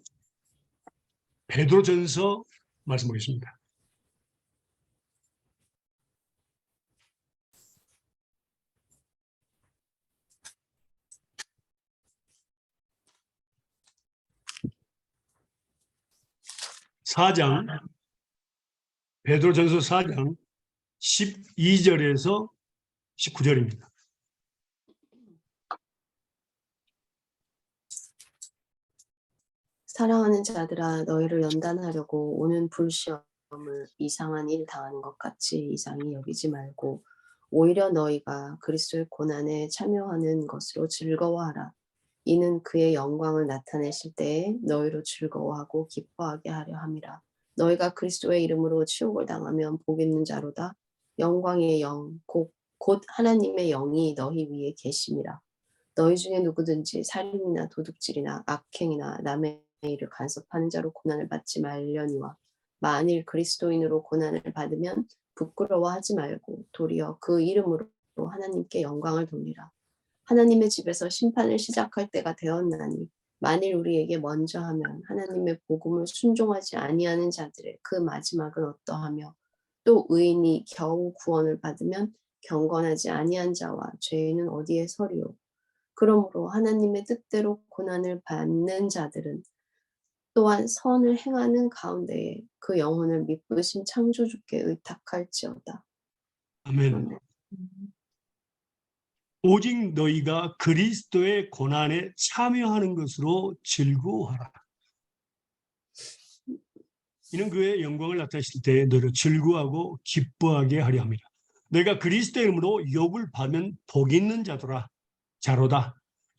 베드로전서 말씀 보겠습니다. 베드로전서 4장 12절에서 19절입니다. 사랑하는 자들아 너희를 연단하려고 오는 불시험을 이상한 일 당하는 것 같이 이상히 여기지 말고 오히려 너희가 그리스도의 고난에 참여하는 것으로 즐거워하라. 이는 그의 영광을 나타내실 때에 너희로 즐거워하고 기뻐하게 하려 함이라. 너희가 그리스도의 이름으로 치욕을 당하면 복 있는 자로다. 영광의 영, 곧 하나님의 영이 너희 위에 계심이라. 너희 중에 누구든지 살인이나 도둑질이나 악행이나 남의 일을 간섭하는 자로 고난을 받지 말려니와 만일 그리스도인으로 고난을 받으면 부끄러워하지 말고 도리어 그 이름으로 하나님께 영광을 돌리라. 하나님의 집에서 심판을 시작할 때가 되었나니 만일 우리에게 먼저 하면 하나님의 복음을 순종하지 아니하는 자들의 그 마지막은 어떠하며 또 의인이 겨우 구원을 받으면 경건하지 아니한 자와 죄인은 어디에 서리요. 그러므로 하나님의 뜻대로 고난을 받는 자들은 또한 선을 행하는 가운데에 그 영혼을 미쁘신 창조주께 의탁할지어다. 아멘. 오직 너희가 그리스도의 고난에 참여하는 것으로 즐거워하라. 이는 그의 영광을 나타내실 때 너를 즐거워하고 기뻐하게 하려 함이라. 너희가 그리스도의 이름으로 욕을 받으면 복 있는 자로다.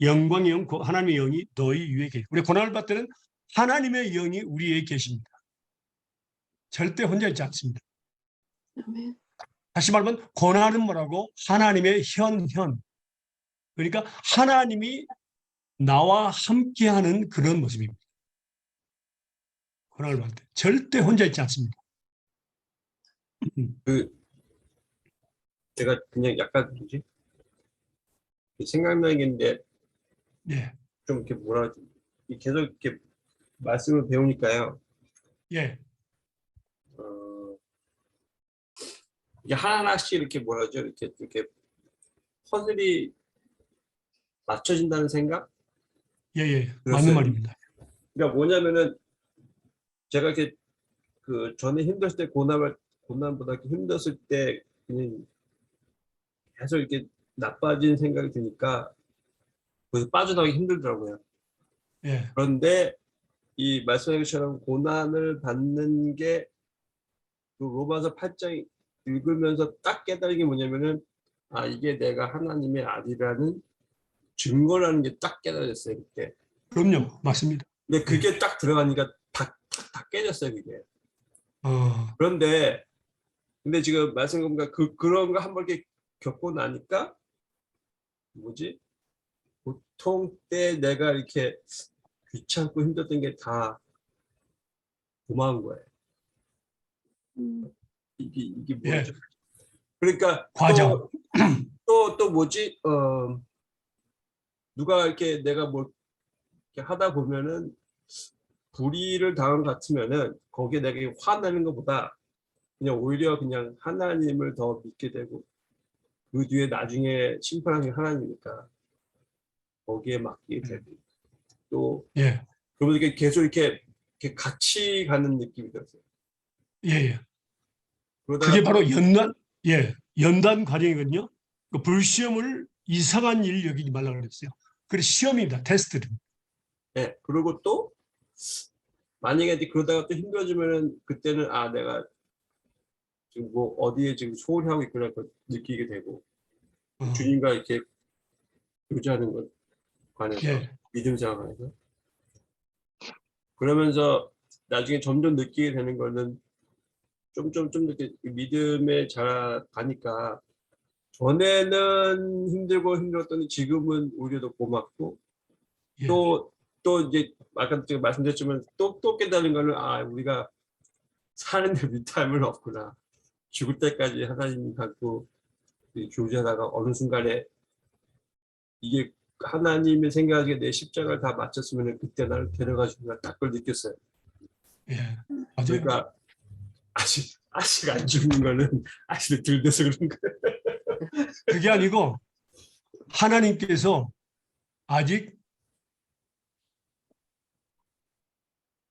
영광의 영, 하나님의 영이 너희 위에 계십니다. 우리 고난을 받을 때는 하나님의 영이 우리 위에 계십니다. 절대 혼자 있지 않습니다. 아멘. 다시 말하면 고난은 뭐라고? 하나님의 현. 그러니까 하나님이 나와 함께하는 그런 모습입니다. 고난을 받을 때 절대 혼자 있지 않습니다. 제가 그냥 약간 뭐지? 생각나는 게 예, 좀 이렇게 뭐라 하지? 계속 이렇게 말씀을 배우니까요. 예, 이게 하나하나씩 이렇게 뭐라 하죠? 이렇게 퍼즐이 맞춰진다는 생각? 맞는 그렇어요. 말입니다. 그러니까 뭐냐면은 제가 이렇게 그 전에 힘들었을 때 고난보다 이렇게 힘들었을 때 그냥 계속 이렇게 나빠진 생각이 드니까 그래서 빠져나가기 힘들더라고요. 예, 그런데 이 말씀하신 것처럼 고난을 받는 게 그 로마서 8장 읽으면서 딱 깨달은 게 뭐냐면은 아 이게 내가 하나님의 아들이라는 증거라는 게 딱 깨달았어요 그때. 그럼요, 맞습니다. 근데 그게 딱 들어가니까 다 깨졌어요 그게. 그런데 근데 지금 말씀해보니까 그런 거 한 번 이렇게 겪고 나니까 뭐지? 보통 때 내가 이렇게 귀찮고 힘들었던 게 다 고마운 거예요. 이게 뭐죠? 예, 그러니까 과정. 또 뭐지? 누가 이렇게 내가 뭐 이렇게 하다 보면은 불의를 당한 것 같으면은 거기에 내가 화나는 것보다 그냥 오히려 그냥 하나님을 더 믿게 되고 그 뒤에 나중에 심판하는 게 하나님이니까 거기에 맡기게 되고 또 예, 그러면 이게 계속 이렇게 같이 가는 느낌이 들었어요. 예. 그러다가 그게 바로 연단 과정이거든요. 그 불시험을 이상한 일 여기지 말라고 그랬어요. 그래서 시험입니다. 테스트를. 네, 그리고 또 만약에 이제 그러다가 또 힘들어지면은 그때는 아 내가 지금 뭐 어디에 지금 소홀히 하고 있구나 느끼게 되고 주님과 이렇게 교제하는 것 관해서 예, 믿음 생활 관해서 그러면서 나중에 점점 느끼게 되는 거는 좀 이렇게 믿음에 자라가니까 전에는 힘들고 힘들었더니 지금은 오히려 더 고맙고 예, 또 또 이제 아까 제가 말씀드렸지만 또 깨달은 거는 우리가 사는데 밑함은 없구나. 죽을 때까지 하나님 갖고 교제하다가 어느 순간에 이게 하나님의 생각에 내 십자가를 다 마쳤으면 그때 나를 데려가주구나 딱 그걸 느꼈어요. 예, 맞아요. 그러니까 아직 안 죽는 거는 아직 덜 돼서 그런 거예요. 그게 아니고 하나님께서 아직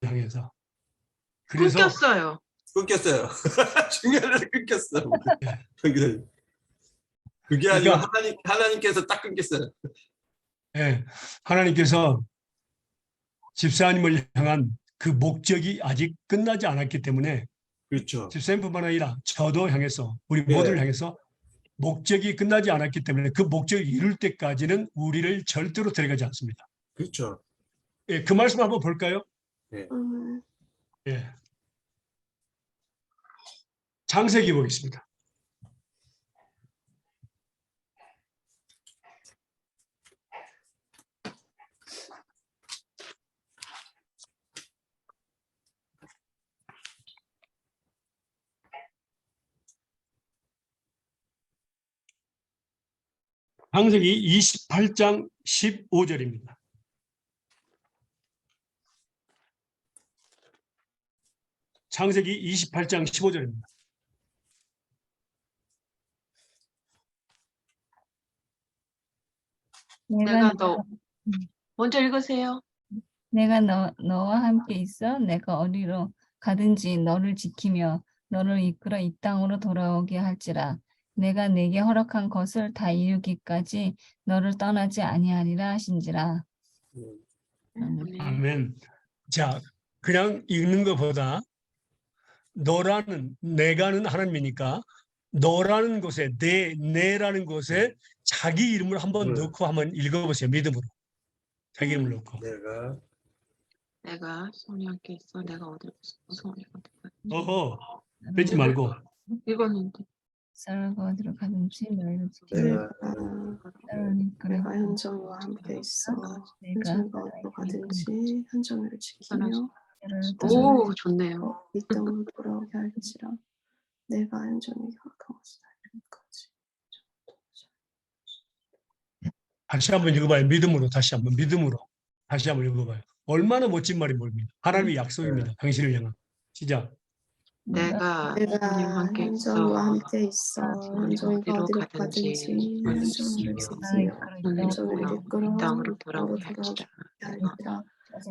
향해서 그래서 끊겼어요. 끊겼어요. 중간에 끊겼어. 예. 그게 아니고 그러니까- 하나님께서 딱 끊겼어요. 예, 하나님께서 집사님을 향한 그 목적이 아직 끝나지 않았기 때문에 그렇죠. 집사님뿐만 아니라 저도 향해서 우리 네. 모두를 향해서 목적이 끝나지 않았기 때문에 그 목적을 이룰 때까지는 우리를 절대로 데려가지 않습니다. 그렇죠. 예, 그 말씀 한번 볼까요? 예. 창세기 보겠습니다. 창세기 28장 15절입니다. 창세기 28장 15절입니다. 내가 먼저 읽으세요. 내가 너와 함께 있어 내가 어디로 가든지 너를 지키며 너를 이끌어 이 땅으로 돌아오게 할지라. 내가 내게 허락한 것을 다 이루기까지 너를 떠나지 아니하리라 하신지라. 아멘. 자, 그냥 읽는 것보다 내가는 하나님이니까 너라는 곳에 내라는 곳에 자기 이름을 한번 넣고 한번 읽어보세요. 믿음으로. 자기 이름을 넣고. 내가 소원이 함께 있어. 내가 어디로 소원이 함께 어허, 빼지 말고. 읽었는데. 살고 어디로 가든지 너를 지키며 너를 이끌어 내가 현정이와 함께 있어. 내가 현정이가 어디로 가든지 현정이를 지키며 너를 오, 좋네요. 이 땅으로 돌아오게 할지라. 내가 현정이가 허락한 것을 다 이루기까지. 다시 한번 읽어봐요. 믿음으로 다시 한번 믿음으로 다시 한번 읽어봐요. 얼마나 멋진 말이 뭡니까? 하나님의 약속입니다. 당신을 향한. 시작. 내가 소원이 내가 함께 현정이와 있어. 함께 있어. 현정이가 어디로 가든지 현정이를 지키며 현정이를 이끌어 이 땅으로 이 돌아오게 땅으로 할지라. 할지라.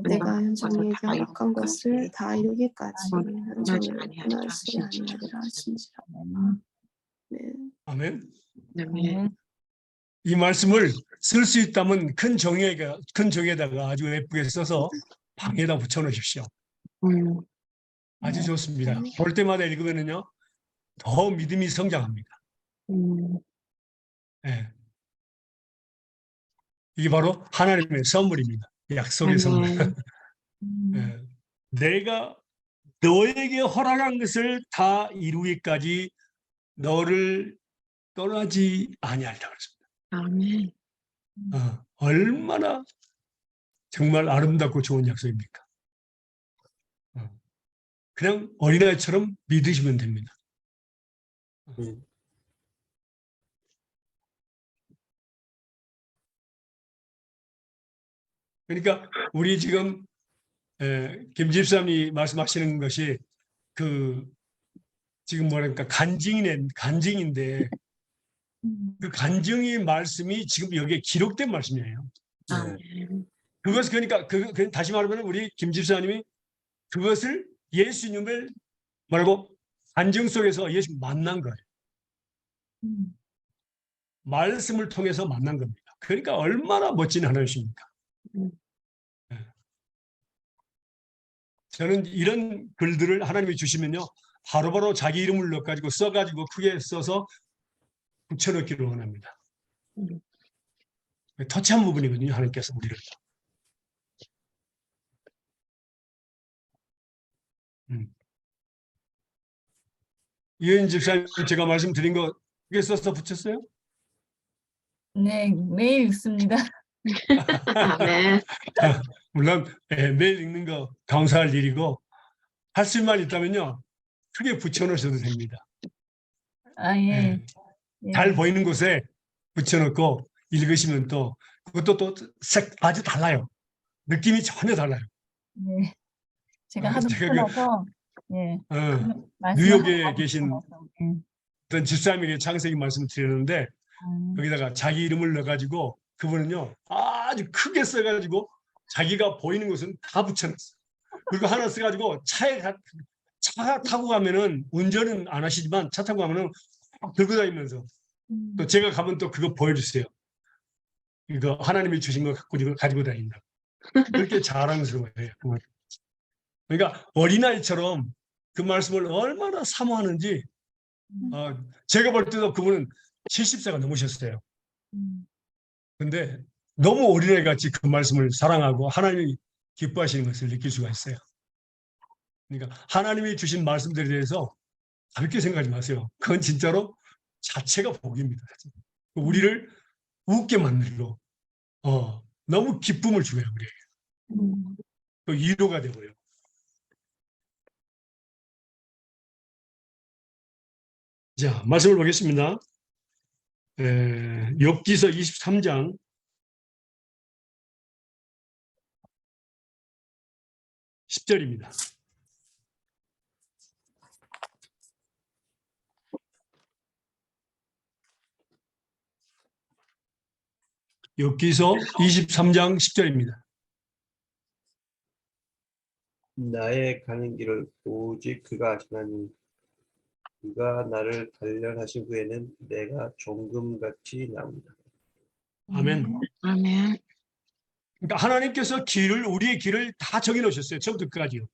내가 현정이에게 허락한 것을 다 이루기까지 현정이를 떠나지 아니하리라 하신지라. 네. 아멘. 네. 이 말씀을 쓸 수 있다면 큰 종이에다가 아주 예쁘게 써서 방에다 붙여놓으십시오. 아주 좋습니다. 볼 때마다 읽으면요 더 믿음이 성장합니다. 예. 이게 바로 하나님의 선물입니다. 약속의 선물. 예. 내가 너에게 허락한 것을 다 이루기까지 너를 떠나지 아니하리라 그랬습니다. 아멘. 얼마나 정말 아름답고 좋은 약속입니까? 그냥 어린아이처럼 믿으시면 됩니다. 그러니까 우리 지금 김 집사님이 말씀하시는 것이 그 지금 뭐랄까 간증인데 그 간증의 말씀이 지금 여기에 기록된 말씀이에요. 아멘. 그것을 그러니까 다시 말하면 우리 김 집사님이 그것을 예수님을 뭐라고 간증 속에서 예수 만난 거예요. 말씀을 통해서 만난 겁니다. 그러니까 얼마나 멋진 하나님이십니까? 저는 이런 글들을 하나님이 주시면요 바로바로 자기 이름을 넣어가지고 써가지고 크게 써서 붙여넣기를 원합니다. 터치한 부분이거든요. 하나님께서 우리를. 이현 집사님 제가 말씀드린 거 크게 써서 붙였어요? 네, 매일 읽습니다. 아멘. 물론 매일 읽는 거 감사할 일이고 할 수만 있다면요 크게 붙여놓으셔도 됩니다. 아, 예. 예, 잘 예. 보이는 곳에 붙여놓고 읽으시면 또 그것도 또 아주 달라요. 느낌이 전혀 달라요. 예. 제가 하도 제가 붙여놔서, 예. 말씀을 뉴욕에 하도 계신 붙여놔서, 예. 어떤 집사님에게 창세기 말씀을 드렸는데 거기다가 자기 이름을 넣어가지고 그분은요 아주 크게 써가지고 자기가 보이는 곳은 다 붙여놨어요. 그리고 하나 써가지고 차 타고 가면은 운전은 안 하시지만 차 타고 가면은 들고 다니면서 또 제가 가면 또 그거 보여주세요. 이거 하나님이 주신 거 갖고 이거 가지고 다닌다. 그렇게 자랑스러워해요. 그러니까 어린아이처럼 그 말씀을 얼마나 사모하는지 제가 볼 때도 그분은 70세가 넘으셨어요. 근데 너무 어린애 같이 그 말씀을 사랑하고 하나님이 기뻐하시는 것을 느낄 수가 있어요. 그러니까 하나님이 주신 말씀들에 대해서 가볍게 생각하지 마세요. 그건 진짜로 자체가 복입니다. 우리를 웃게 만들고 너무 기쁨을 주어요. 우리에게. 또 위로가 되고요. 자, 말씀을 보겠습니다. 욥기서 23장 10절입니다. 욥기서 23장 10절입니다. 나의 가는 길을 오직 그가 아시나니 그가 나를 단련하신 후에는 내가 종금같이 나온다. 아멘. 아멘. 그러니까 하나님께서 우리의 길을 다 정해 놓으셨어요. 처음부터 끝까지요.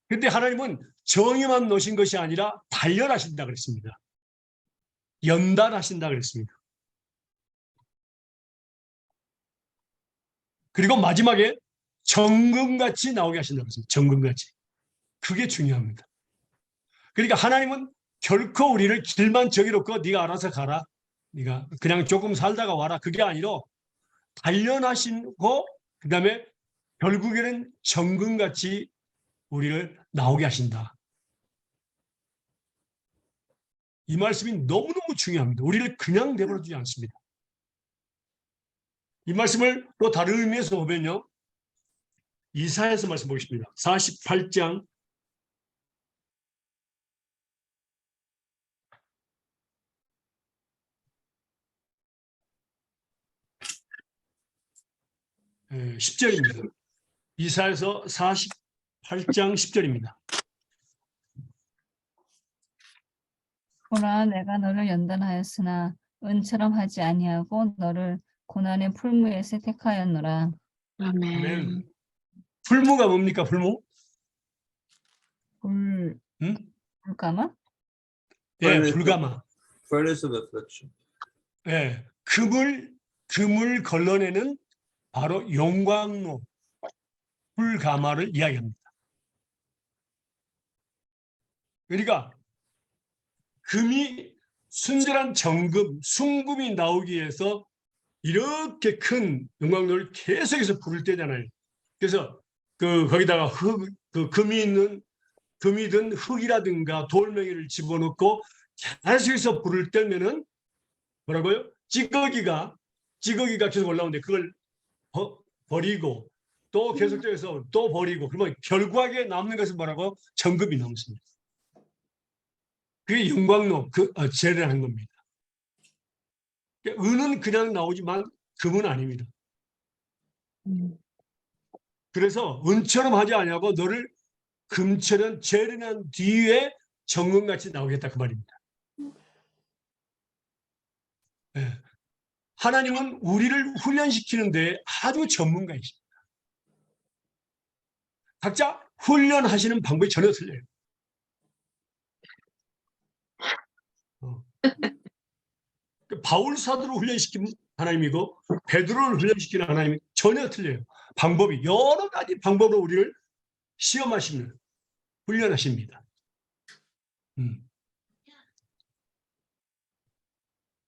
그런데 하나님은 정의만 놓으신 것이 아니라 단련하신다 그랬습니다. 연단하신다 그랬습니다. 그리고 마지막에 정금같이 나오게 하신다고 했습니다. 정금같이. 그게 중요합니다. 그러니까 하나님은 결코 우리를 길만 정해놓고 네가 알아서 가라. 네가 그냥 조금 살다가 와라. 그게 아니라 단련하시고 그다음에 결국에는 정금같이 우리를 나오게 하신다. 이 말씀이 너무너무 중요합니다. 우리를 그냥 내버려두지 않습니다. 이 말씀을 또 다른 의미에서 보면요. 이사야서 말씀 보겠습니다. 48장 10절입니다. 이사야서 48장 10절입니다. 보라, 내가 너를 연단하였으나 은처럼 하지 아니하고 너를 고난의 풀무에서 택하였노라. 아멘. 아멘. 풀무가 뭡니까? 풀무? 불가마? 예, 불가마. Furnace of affliction. 예, 금을 걸러내는 바로 용광로, 불가마를 이야기합니다. 그러니까 금이 순전한 정금, 순금이 나오기 위해서 이렇게 큰 용광로를 계속해서 불을 때잖아요. 그래서 거기다가 금이든 흙이라든가 돌멩이를 집어넣고 계속해서 불을 떼면은 뭐라고요? 찌꺼기가 계속 올라오는데 그걸 버리고 또 계속해서 또 버리고 그러면 결국에 남는 것은 뭐라고? 정금이 남습니다. 그게 영광로 재를 하는 겁니다. 은은 그냥 나오지만 금은 아닙니다. 그래서 은처럼 하지 아니하고 너를 금처럼 재련한 뒤에 정금같이 나오겠다 그 말입니다. 네. 하나님은 우리를 훈련시키는데 아주 전문가이십니다. 각자 훈련하시는 방법이 전혀 틀려요. 바울 사도를 훈련시키는 하나님이고 베드로를 훈련시키는 하나님이 전혀 틀려요. 방법이 여러 가지 방법으로 우리를 시험하시는 훈련하십니다.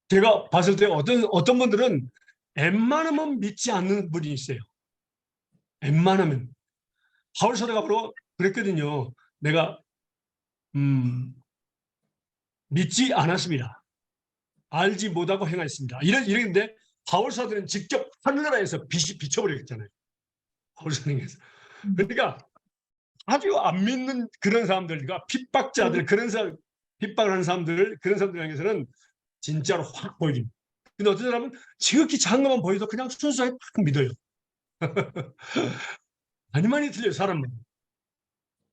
제가 봤을 때 어떤 분들은 웬만하면 믿지 않는 분이 있어요. 웬만하면 바울 사도가 바로 그랬거든요. 내가 믿지 않았습니다. 알지 못하고 행하였습니다. 이런데 바울 사도는 직접 하늘나라에서 비춰버렸잖아요. 바울 사도에서. 그러니까 아주 안 믿는 그런 사람들과 핍박자들 그런 사람 핍박을 하는 사람들 그런 사람들 향해서는 진짜로 확 보여줍니다. 근데 어떤 사람은 지극히 작은 것만 보여도 그냥 순수하게 딱 믿어요. 많이 많이 틀려요, 사람은.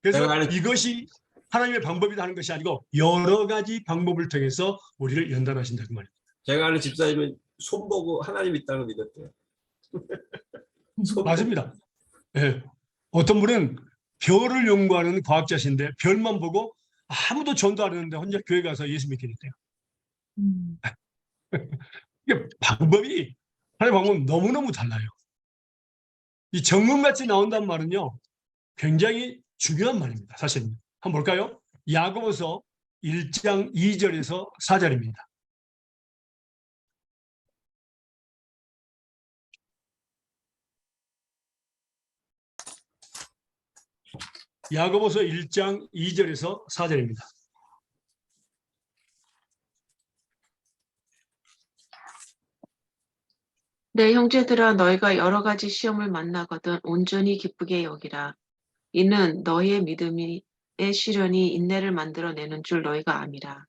그래서 제가 아는 이것이 하나님의 방법이다 하는 것이 아니고 여러 가지 방법을 통해서 우리를 연단하신다 그 말이에요. 제가 아는 집사님은 손 보고 하나님 있다고 믿었대요. 손 보고. 맞습니다. 예. 어떤 분은 별을 연구하는 과학자신데 별만 보고 아무도 전도 안 하는데 혼자 교회 가서 예수 믿게 됐대요. 이게 방법이 하나님의 방법은 너무너무 달라요. 이 정금같이 나온다는 말은요. 굉장히 중요한 말입니다. 사실은. 한번 볼까요? 야고보서 1장 2절에서 4절입니다. 야고보서 1장 2절에서 4절입니다. 내 형제들아 너희가 여러 가지 시험을 만나거든 온전히 기쁘게 여기라. 이는 너희의 믿음의 시련이 인내를 만들어내는 줄 너희가 암이라.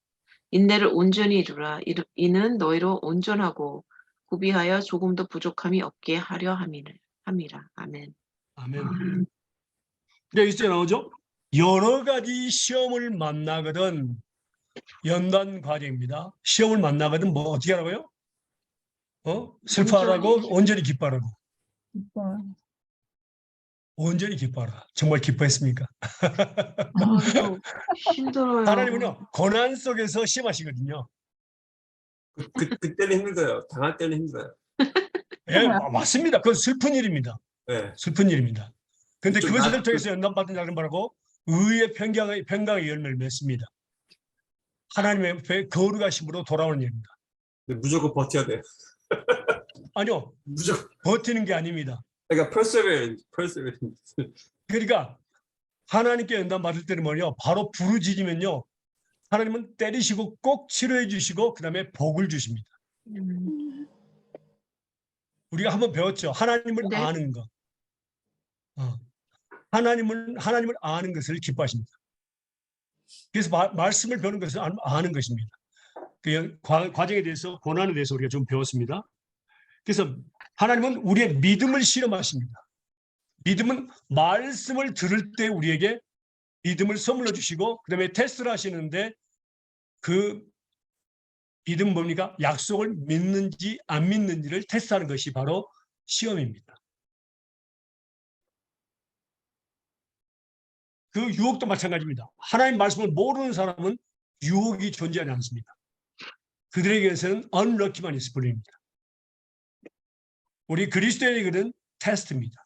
인내를 온전히 이루라. 이는 너희로 온전하고 구비하여 조금도 부족함이 없게 하려 함이라. 아멘. 아멘. 여기서 나오죠? 여러 가지 시험을 만나거든 연단 과정입니다. 시험을 만나거든 뭐 어떻게 하라고요? 슬퍼하라고 온전히 기뻐하라고. 온전히 기뻐하라. 정말 기뻐했습니까? 아이고, 힘들어요. 하나님은요 고난 속에서 시험하시거든요. 그때는 힘들어요. 당할 때는 힘들어요. 예, 맞습니다. 그건 슬픈 일입니다. 네. 슬픈 일입니다. 그런데 좀 그것을 통해서 연단받은 자는 뭐라고? 의의 평강의 열매를 맺습니다. 하나님의 거룩하심으로 돌아오는 일입니다. 무조건 버텨야 돼요. 아니요, 무조건. 버티는 게 아닙니다. 그러니까 perseverance. 그러니까 하나님께 연단받을 때는 뭐냐? 바로 부르짖으면요. 하나님은 때리시고 꼭 치료해 주시고 그 다음에 복을 주십니다. 우리가 한번 배웠죠. 하나님을 네. 아는 것. 하나님을 아는 것을 기뻐하십니다. 그래서 말씀을 배우는 것을 아는 것입니다. 그 과정에 대해서 고난에 대해서 우리가 좀 배웠습니다. 그래서 하나님은 우리의 믿음을 실험하십니다. 믿음은 말씀을 들을 때 우리에게 믿음을 선물로 주시고 그 다음에 테스트를 하시는데 그 믿음은 뭡니까? 약속을 믿는지 안 믿는지를 테스트하는 것이 바로 시험입니다. 그 유혹도 마찬가지입니다. 하나님 말씀을 모르는 사람은 유혹이 존재하지 않습니다. 그들에게서는 unlucky만 있을 뿐입니다. 우리 그리스도인에게는 테스트입니다.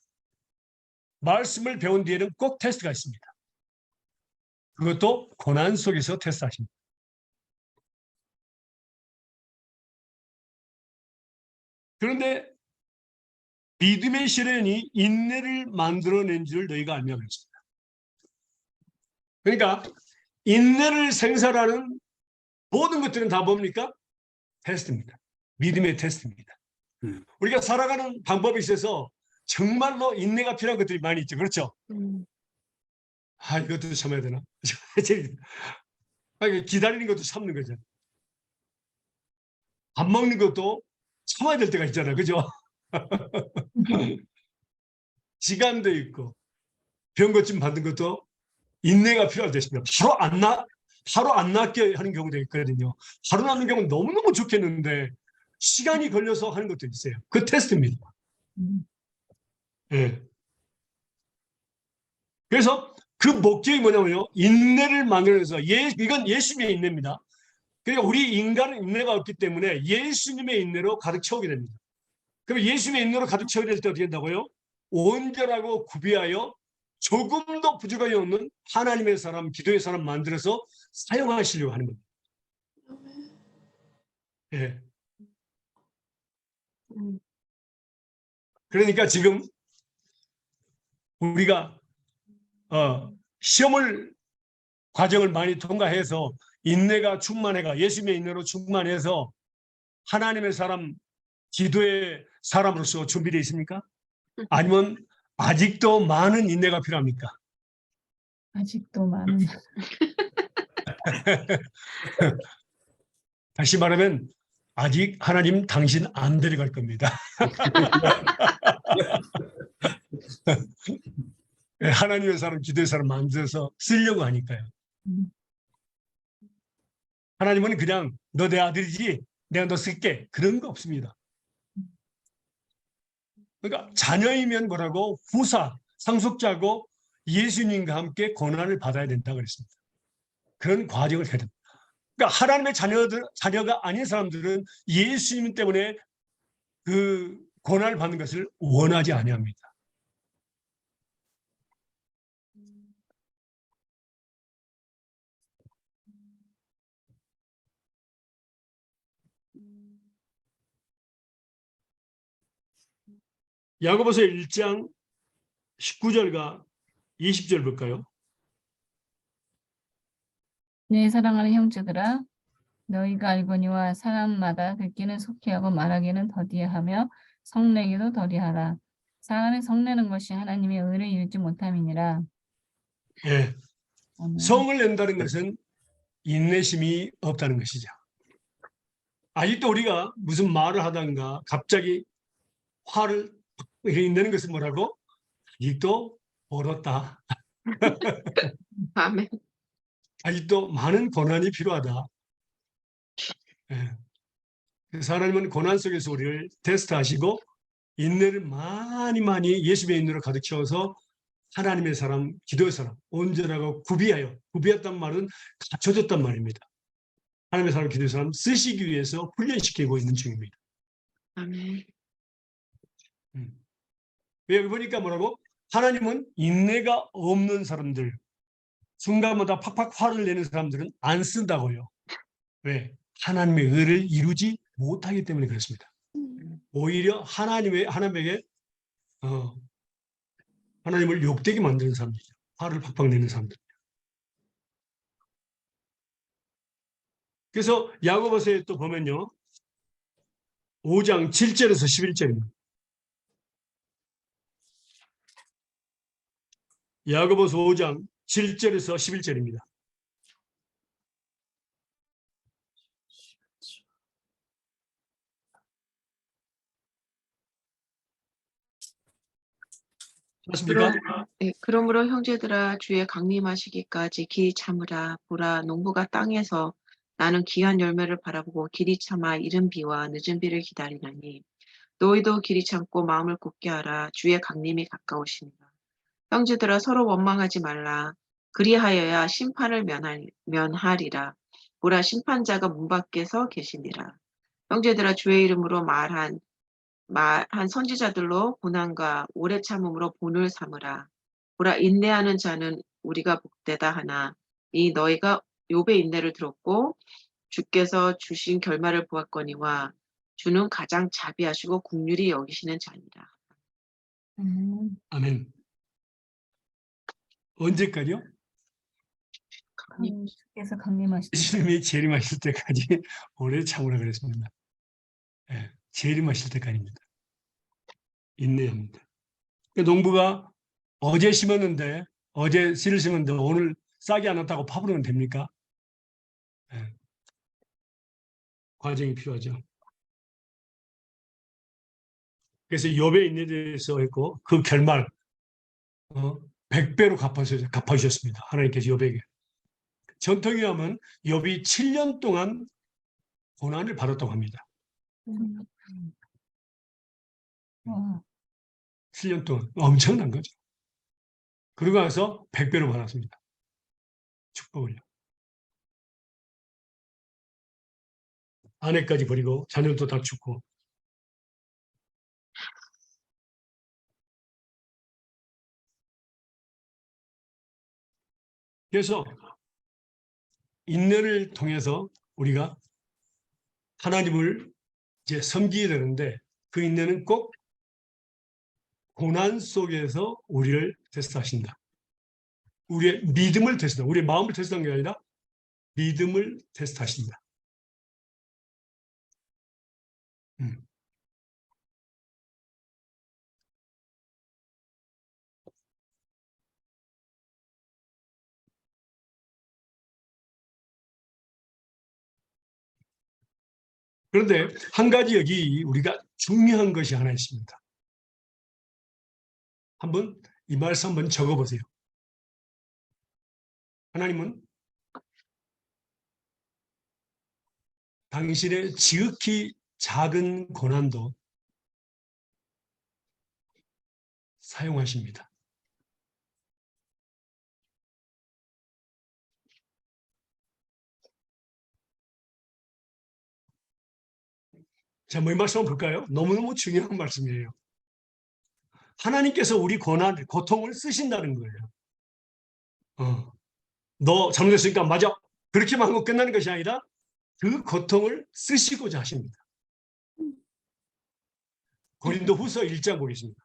말씀을 배운 뒤에는 꼭 테스트가 있습니다. 그것도 고난 속에서 테스트하십니다. 그런데 믿음의 시련이 인내를 만들어낸 줄 너희가 알며 그랬습니다. 그러니까 인내를 생산하는 모든 것들은 다 뭡니까? 테스트입니다. 믿음의 테스트입니다. 우리가 살아가는 방법에 있어서 정말로 인내가 필요한 것들이 많이 있죠. 그렇죠? 이것도 참아야 되나? 기다리는 것도 참는 거죠. 밥 먹는 것도 참아야 될 때가 있잖아요. 그죠? 시간도 있고 병 고침 받는 것도 인내가 필요할 때 있습니다. 바로 안 낫게 하는 경우도 있거든요. 바로 낫는 경우는 너무너무 좋겠는데 시간이 걸려서 하는 것도 있어요. 그 테스트입니다. 예. 그래서 그 목적이 뭐냐면요. 인내를 만들어서 이건 예수님의 인내입니다. 그러니까 우리 인간은 인내가 없기 때문에 예수님의 인내로 가득 채우게 됩니다. 그럼 예수님의 인내로 가득 채우게 될 때 어떻게 된다고요? 온전하고 구비하여 조금도 부족함이 없는 하나님의 사람, 기도의 사람 만들어서 사용하시려고 하는 겁니다. 예. 그러니까 지금 우리가 시험을 과정을 많이 통과해서 인내가 충만해가 예수님의 인내로 충만해서 하나님의 사람, 기도의 사람으로서 준비되어 있습니까? 아니면 아직도 많은 인내가 필요합니까? 아직도 많은 다시 말하면 아직 하나님 당신 안 데려갈 겁니다. 하나님의 사람, 기도의 사람 만들어서 쓰려고 하니까요. 음, 하나님은 그냥 너 내 아들이지 내가 너 쓸게 그런 거 없습니다. 그러니까 자녀이면 뭐라고 후사, 상속자고 예수님과 함께 고난을 받아야 된다 그랬습니다. 그런 과정을 해야 됩니다. 그러니까 하나님의 자녀가 아닌 사람들은 예수님 때문에 그 고난을 받는 것을 원하지 아니합니다. 야고보서 1장 19절과 20절 볼까요? 내 사랑하는 형제들아 너희가 알거니와 사람마다 듣기는 속히하고 말하기는 더디하며 성내기도 더디하라. 사람이 성내는 것이 하나님의 의를 이루지 못함이니라. 예. 아멘. 성을 낸다는 것은 인내심이 없다는 것이죠. 아직도 우리가 무슨 말을 하다가 갑자기 화를 이렇게 내는 것은 뭐라고? 아직도 멀었다. 아멘. 아직도 많은 고난이 필요하다. 예. 그래서 하나님은 고난 속에서 우리를 테스트하시고 인내를 많이 예수님의 인내로 가득 채워서 하나님의 사람, 기도의 사람, 온전하고 구비했단 말은 갖춰졌단 말입니다. 하나님의 사람, 기도의 사람 쓰시기 위해서 훈련시키고 있는 중입니다. 아멘. 왜 여기 보니까 뭐라고? 하나님은 인내가 없는 사람들, 순간마다 팍팍 화를 내는 사람들은 안 쓴다고요. 왜? 하나님의 의를 이루지 못하기 때문에 그렇습니다. 오히려 하나님에게 하나님을 욕되게 만드는 사람들이죠. 화를 팍팍 내는 사람들. 그래서 야고보서에 또 보면요. 5장 7절에서 11절입니다. 야고보서 5장 7절에서 11절입니다. 맞습니까? 그러므로 형제들아 주의 강림하시기까지 길이 참으라. 보라 농부가 땅에서 나는 귀한 열매를 바라보고 길이 참아 이른 비와 늦은 비를 기다리나니 너희도 길이 참고 마음을 굳게 하라. 주의 강림이 가까우시니라. 형제들아 서로 원망하지 말라. 그리하여야 심판을 면하리라. 보라 심판자가 문 밖에서 계시니라. 형제들아 주의 이름으로 말한 선지자들로 고난과 오래 참음으로 본을 삼으라. 보라 인내하는 자는 우리가 복되다 하나 이 너희가 욥의 인내를 들었고 주께서 주신 결말을 보았거니와 주는 가장 자비하시고 긍휼히 여기시는 자니라. 아멘. 언제까지요? 주께서 강림하시다. 예수님이 재림하실 때까지 오래 참으라 그랬습니다. 예, 재림하실 때까지입니다. 인내합니다. 농부가 어제 심었는데 어제 씨를 심었는데 오늘 싹이 안 났다고 파부르면 됩니까? 예, 과정이 필요하죠. 그래서 욥의 인내에 대해서 했고 그 결말 100배로 갚아주셨습니다. 하나님께서 욥에게. 전통에 하면 욥이 7년 동안 고난을 받았다고 합니다. 와, 7년 동안 엄청난 거죠. 그러고 나서 100배로 받았습니다. 축복을요. 아내까지 버리고 자녀도 다 죽고. 그래서 인내를 통해서 우리가 하나님을 이제 섬기게 되는데 그 인내는 꼭 고난 속에서 우리를 테스트하신다. 우리의 믿음을 테스트한다. 우리의 마음을 테스트하는 게 아니라 믿음을 테스트하신다. 그런데 한 가지 여기 우리가 중요한 것이 하나 있습니다. 한번 이 말씀 한번 적어보세요. 하나님은 당신의 지극히 작은 고난도 사용하십니다. 자, 뭐 이 말씀 한번 볼까요? 너무너무 중요한 말씀이에요. 하나님께서 우리 고통을 쓰신다는 거예요. 너 잘못했으니까 맞아. 그렇게만 하고 끝나는 것이 아니라 그 고통을 쓰시고자 하십니다. 고린도후서 1장 보겠습니다.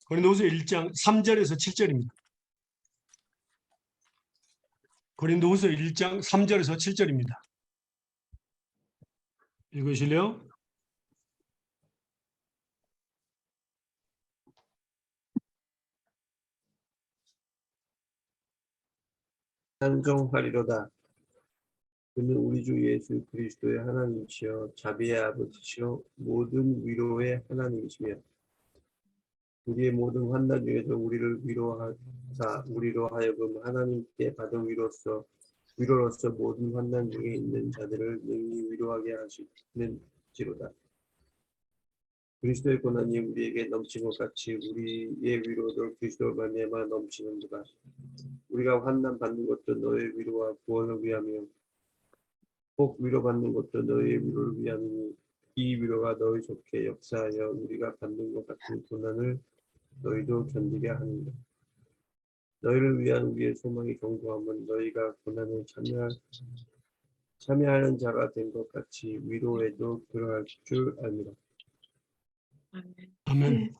고린도후서 1장 3절에서 7절입니다. 고린도후서 1장 3절에서 7절입니다. 읽으실래요? 찬송하리로다. 그는 우리 주 예수 그리스도의 하나님이시여 자비의 아버지시여 모든 위로의 하나님이시며 우리의 모든 환난 중에서 우리를 위로하사 우리로 하여금 하나님께 받은 위로로서 모든 환난 중에 있는 자들을 능히 위로하게 하시는지로다. 그리스도의 고난이 우리에게 넘친 것 같이 우리의 위로도 그리스도로 말미암아 넘치는도다. 우리가 환난 받는 것도 너의 위로와 구원을 위하며 꼭 위로받는 것도 너의 위로를 위함이니 이 위로가 너희 속에 역사하여 우리가 받는 것 같은 고난을 너희도 견디게 하는다. 너희를 위한 우리의 소망이 견고함은 너희가 고난에 참여하는 자가 된 것 같이 위로에도 그러할 줄 압니다. 아멘.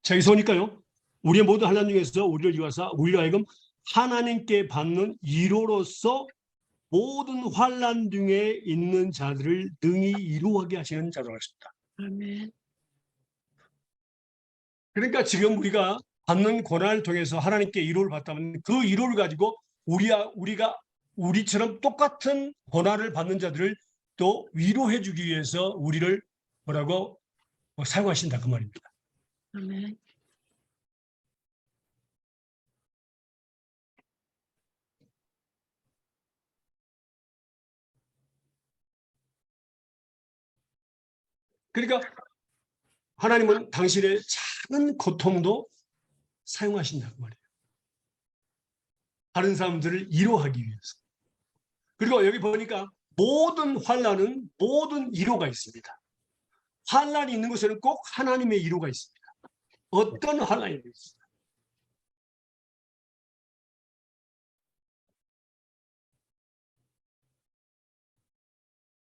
자, 여기서 보니까요. 우리의 모든 환난 중에서 우리를 위하사 우리로 하여금 하나님께 받는 위로로서 모든 환난 중에 있는 자들을 능히 위로하게 하시는 자라고 했습니다. 아멘. 그러니까 지금 우리가 받는 고난을 통해서 하나님께 위로를 받다면 그 위로를 가지고 우리가 우리처럼 똑같은 고난을 받는 자들을 또 위로해 주기 위해서 우리를 뭐라고 사용하신다 그 말입니다. 아멘. 그러니까 하나님은 당신의 작은 고통도 사용하신다 그 말이에요. 다른 사람들을 위로하기 위해서. 그리고 여기 보니까 모든 환난은 모든 위로가 있습니다. 환난이 있는 곳에는 꼭 하나님의 위로가 있습니다. 어떤 환난이 있습니다.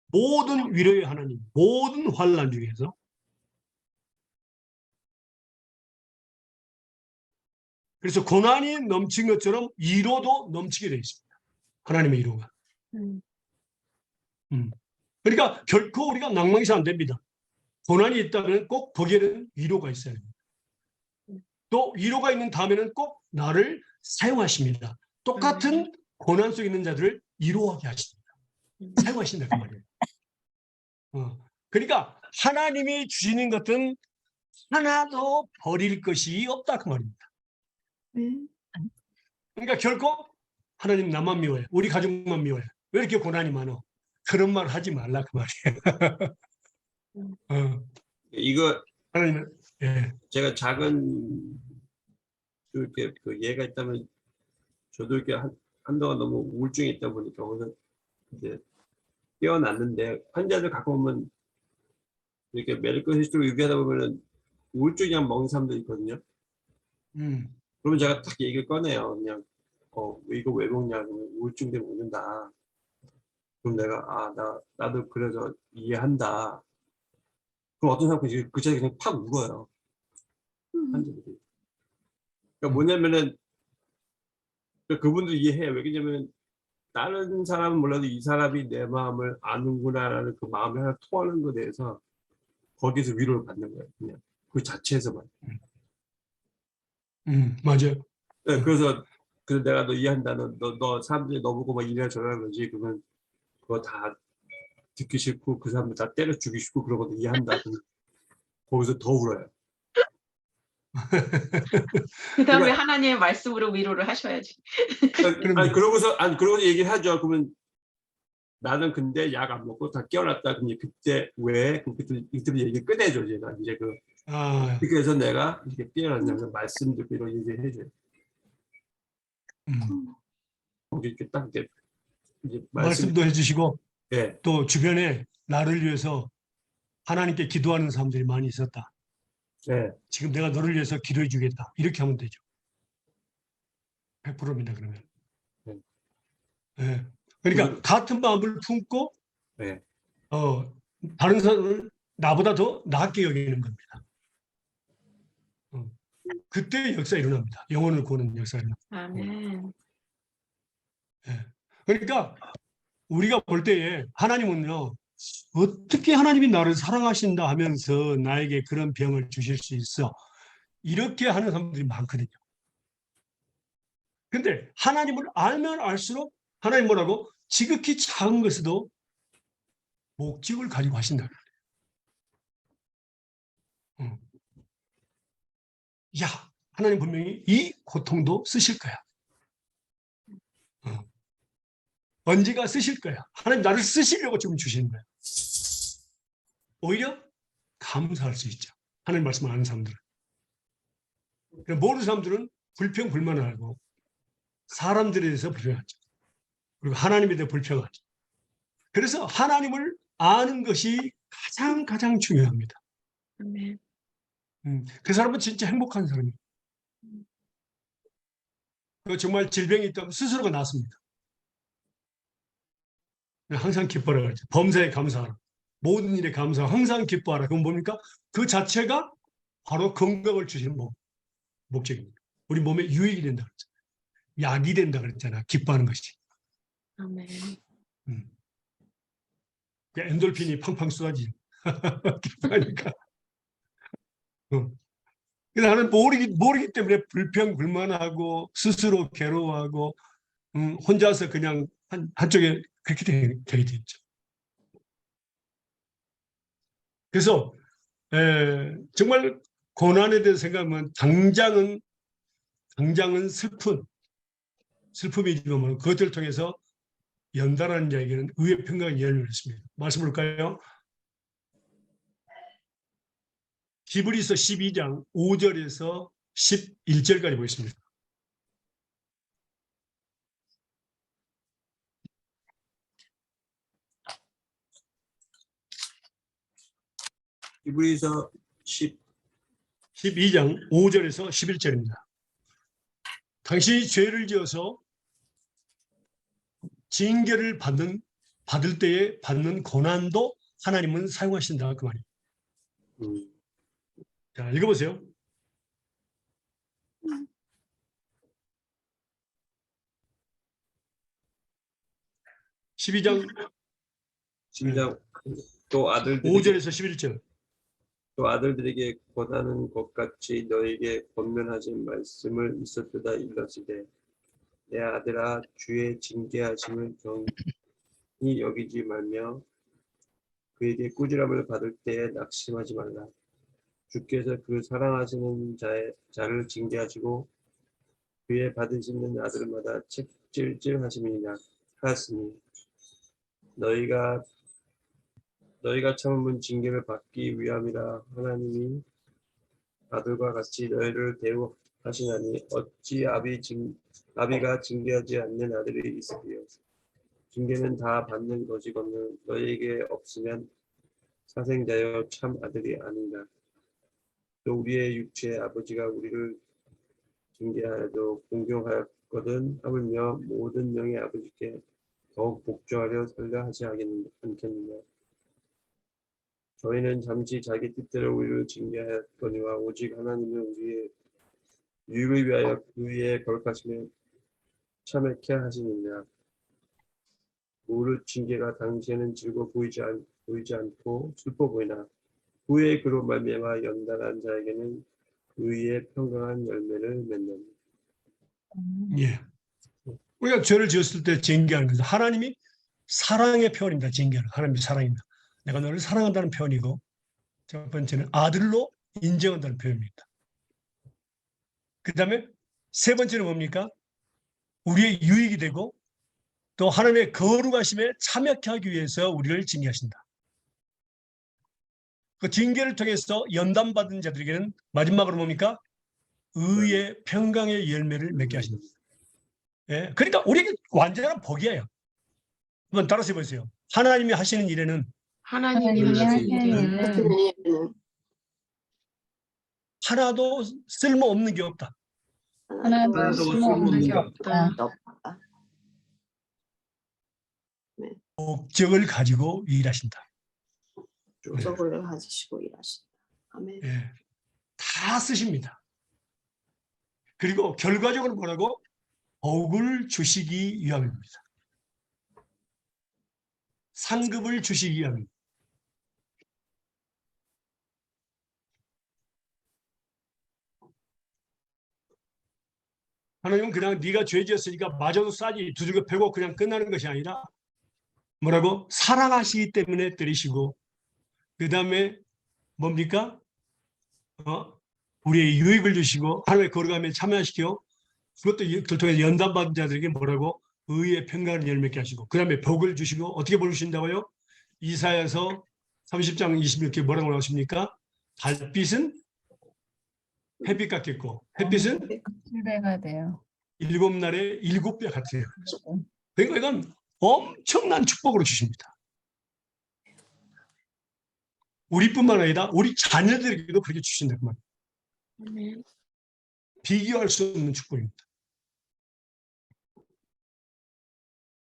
모든 위로의 하나님, 모든 환난 중에서 그래서 고난이 넘친 것처럼 위로도 넘치게 되어 있습니다. 하나님의 위로가. 그러니까 결코 우리가 낭망해서는 안 됩니다. 고난이 있다면 꼭 거기에는 위로가 있어야 됩니다. 또 위로가 있는 다음에는 꼭 나를 사용하십니다. 똑같은 고난 속에 있는 자들을 위로하게 하십니다. 사용하신다 그 말이에요. 그러니까 하나님이 주시는 것은 하나도 버릴 것이 없다 그 말입니다. 그러니까 결코 하나님 나만 미워해. 우리 가족만 미워해. 왜 이렇게 고난이 많어? 그런 말 하지 말라 그 말이에요. 이거 하나님은 예. 제가 작은 이렇게 그 예가 있다면 저도 이렇게 한동안 너무 우울증이 있다 보니까 오늘 이제 깨어났는데 환자들 갖고 오면 이렇게 메디컬 히스토리 유비하다 보면은 우울증약 먹는 사람도 있거든요. 그러면 제가 딱 얘기를 꺼내요. 그냥 이거 왜 먹냐? 우울증 때문에 먹는다. 그럼 내가 나도 그래서 이해한다. 그럼 어떤 사람이 그 자리에 그냥 팍 울어요. 환자들이. 그러니까 뭐냐면은 그분도 이해해요. 왜냐면 다른 사람은 몰라도 이 사람이 내 마음을 아는구나라는 그 마음을 하나 통하는 것에 대해서 거기서 위로를 받는 거예요. 그냥 그 자체에서만. 맞아요. 네, 그래서 내가 너 이해한다. 너 사람들이 너 보고 막 이래라 저래라 그러지. 그러면 그거 다 듣기 싫고 그 사람들 다 때려 죽이고 싶고 그러거든. 이해한다. 그럼 거기서 더 울어요. 그 다음에 그러니까 하나님의 말씀으로 위로를 하셔야지. 그러고서 얘기를 하죠. 그러면 나는 근데 약 안 먹고 다 깨어났다. 그럼 이제 그때 왜? 그럼 그때 얘기 꺼내줘. 제가 이제 아, 그래서 내가 이렇게 깨어났냐면 말씀 듣고 이런 얘기를 해줘요. 거기 이렇게 딱 이제 말씀이 말씀도 해주시고 예, 또 주변에 나를 위해서 하나님께 기도하는 사람들이 많이 있었다. 예, 지금 내가 너를 위해서 기도해 주겠다. 이렇게 하면 되죠. 100%입니다. 그러면. 네. 예. 그러니까 같은 마음을 품고 예. 다른 사람을 나보다 더 낫게 여기는 겁니다. 그때 역사 일어납니다. 영혼을 구하는 역사 일어납니다. 아멘. 예. 그러니까 우리가 볼 때에 하나님은요, 어떻게 하나님이 나를 사랑하신다 하면서 나에게 그런 병을 주실 수 있어? 이렇게 하는 사람들이 많거든요. 근데 하나님을 알면 알수록 하나님 뭐라고? 지극히 작은 것에도 목적을 가지고 하신다. 어. 야, 하나님 분명히 이 고통도 쓰실 거야. 언제가 쓰실 거야. 하나님 나를 쓰시려고 지금 주시는 거야. 오히려 감사할 수 있죠. 하나님 말씀을 아는 사람들은. 모르는 사람들은 불평, 불만하고 사람들에 대해서 불평하죠. 그리고 하나님에 대해 불평하죠. 그래서 하나님을 아는 것이 가장 중요합니다. 아멘. 그 사람은 진짜 행복한 사람이에요. 정말 질병이 있다면 스스로가 낫습니다. 항상 기뻐라 그러죠. 범사에 감사하라. 모든 일에 감사하라. 항상 기뻐하라. 그건 뭡니까? 그 자체가 바로 건강을 주시는 목적입니다. 우리 몸에 유익이 된다 그랬잖아요. 약이 된다 그랬잖아요. 기뻐하는 것이. 아멘. 엔돌핀이 팡팡 쏟아지죠. 기뻐하니까. 나는 모르기 때문에 불평, 불만하고 스스로 괴로워하고 혼자서 그냥 한쪽에 그렇게 되게 됐죠. 그래서 정말 고난에 대해서 생각하면 당장은 슬픔이지만 그것들을 통해서 연단하는 자에게는 의의 평강이 열려 있습니다. 말씀 볼까요? 히브리서 12장 5절에서 11절까지 보겠습니다. 히브리서 12장 5절에서 11절입니다. 당신이 죄를 지어서 징계를 받을 때에 받는 고난도 하나님은 사용하신다 그 말이에요. 자, 읽어보세요. (12장) 12장 또 5절에서 11절. 또 아들들에게 권하는 것 같이 너에게 권면하신 말씀을 있었도다 일러시되 내 아들아 주의 징계하심을 경히 여기지 말며 그에게 꾸지람을 받을 때에 낙심하지 말라. 주께서 그 사랑하시는 자를 징계하시고 그의 받으시는 아들마다 책질질하심이니라 하였으니 너희가 참은 징계를 받기 위함이라. 하나님이 아들과 같이 너희를 대우하시나니 어찌 아비가 징계하지 않는 아들이 있으리요. 징계는 다 받는 것이거늘 너희에게 없으면 사생자여 참 아들이 아닌가. 또 우리의 육체의 아버지가 우리를 징계하여도 공경하였거든 하물며 모든 영의 아버지께 더욱 복종하려 살려 하지 않겠느냐. 저희는 잠시 자기 뜻대로 우리를 징계하였거니와 오직 하나님은 우리의 유익을 위하여 그의 거룩하심에 참여케 하시느냐. 무릇 징계가 당시에는 즐거워 보이지 않고 슬퍼 보이나 후에 그로 말미암아 연단한 자에게는 의의 평강한 열매를 맺느니. 예. 우리가 죄를 지었을 때 징계하는 것은 하나님이 사랑의 표현입니다. 징계는 하나님이 사랑입니다. 내가 너를 사랑한다는 표현이고, 첫 번째는 아들로 인정한다는 표현입니다. 그 다음에 세 번째는 뭡니까? 우리의 유익이 되고 또 하나님의 거룩하심에 참여케 하기 위해서 우리를 징계하신다. 그 징계를 통해서 연단받은 자들에게는 마지막으로 뭡니까? 의의 평강의 열매를 맺게 하십니다. 예, 그러니까 우리에게 완전한 복이에요. 한번 따라서 해보세요. 하나님이 하시는 일에는 하나님이 하나님이 하시는 하시는 일은 같은 일에는 하나도 쓸모없는 게 없다. 하나도 쓸모없는 게 없다. 없다. 목적을 가지고 일하신다. 목적을 가지시고 일하신다. 아멘. 예, 다 쓰십니다. 그리고 결과적으로 뭐라고? 복을 주시기 위함입니다. 상급을 주시기 위함입니다. 하나님은 그냥 네가 죄 지었으니까 마저도 싸지 두들겨 패고 그냥 끝나는 것이 아니라 뭐라고? 사랑하시기 때문에 때리시고 그 다음에 뭡니까? 우리의 유익을 주시고 하나님의 거룩함에 참여시켜 그것도 통해서 연단받은 자들에게 뭐라고? 의의 평강을 열매케 하시고 그 다음에 복을 주시고 어떻게 복을 주신다고요? 이사야서 30장 26절 뭐라고 나오십니까? 달빛은 햇빛 같겠고 햇빛은 7배가 돼요. 7날에 7배 같아요. 그러니까 이건 엄청난 축복으로 주십니다. 우리뿐만 아니라 우리 자녀들에게도 그렇게 주신다고 말입니다. 아멘. 비교할 수 없는 축복입니다.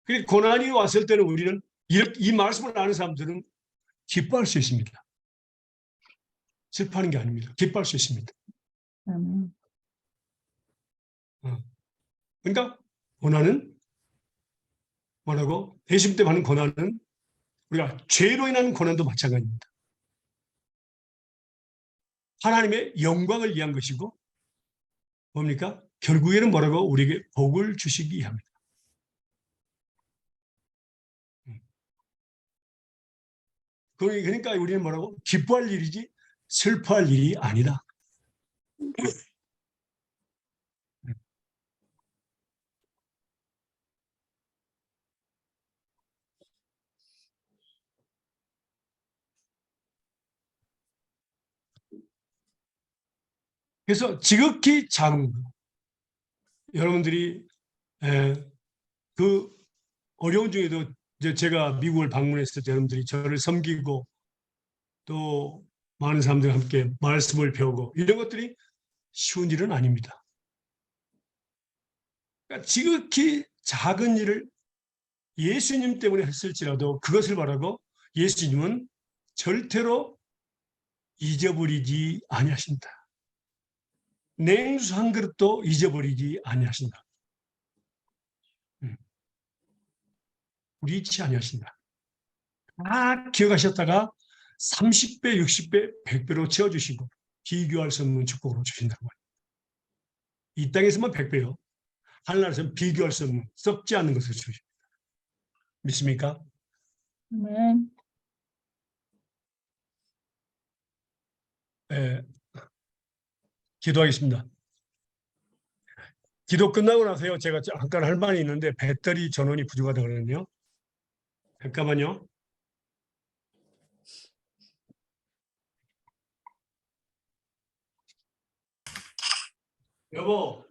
그리고 고난이 왔을 때는 우리는 이 말씀을 아는 사람들은 기뻐할 수 있습니다. 슬퍼하는 게 아닙니다. 기뻐할 수 있습니다. 그러니까 고난은 뭐라고? 배심 때문에 받는 고난은 우리가 죄로 인한 고난도 마찬가지입니다. 하나님의 영광을 위한 것이고 뭡니까? 결국에는 뭐라고? 우리에게 복을 주시기 위함입니다. 그러니까 우리는 뭐라고? 기뻐할 일이지 슬퍼할 일이 아니다. 그래서 지극히 작은 것. 여러분들이 그 어려운 중에도 이제 제가 미국을 방문했을 때 여러분들이 저를 섬기고 또 많은 사람들과 함께 말씀을 배우고 이런 것들이 쉬운 일은 아닙니다. 그러니까 지극히 작은 일을 예수님 때문에 했을지라도 그것을 말하고 예수님은 절대로 잊어버리지 아니하신다. 냉수 한 그릇도 잊어버리지 아니하신다. 우리 잊지 아니하신다. 다 기억하셨다가 30배, 60배, 100배로 채워주시고 비교할 수 없는 축복으로 주신다고 말입니다. 이 땅에서만 100배요. 하늘나라에서는 비교할 수 없는 썩지 않는 것을 주십니다. 믿습니까? 기도하겠습니다. 기도 끝나고 나서요. 제가 잠깐 할 말이 있는데 배터리 전원이 부족하다고 그러네요. 잠깐만요. 여보,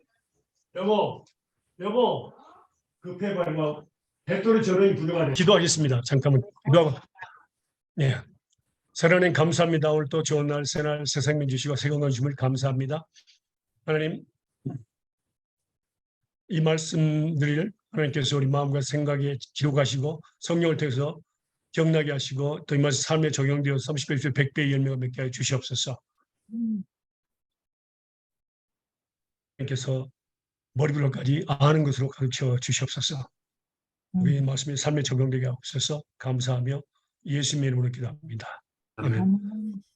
급해 말고 배터리 전원이 부족하네. 기도하겠습니다. 잠깐만 기도하고. 네. 하나님 감사합니다. 오늘 또 좋은 날, 새날, 새 생명 주시고 새 건강 주심을 감사합니다. 하나님, 이 말씀들을 하나님께서 우리 마음과 생각에 기록하시고 성령을 통해서 기억나게 하시고 또 이마서 삶에 적용되어 30배, 100배의 열매가 맺게 하여 주시옵소서. 하나님께서 머리부러까지 아는 것으로 가르쳐 주시옵소서. 우리 말씀이 삶에 적용되게 하옵소서. 감사하며 예수님의 이름으로 기도합니다. 아멘. 아멘. 아멘.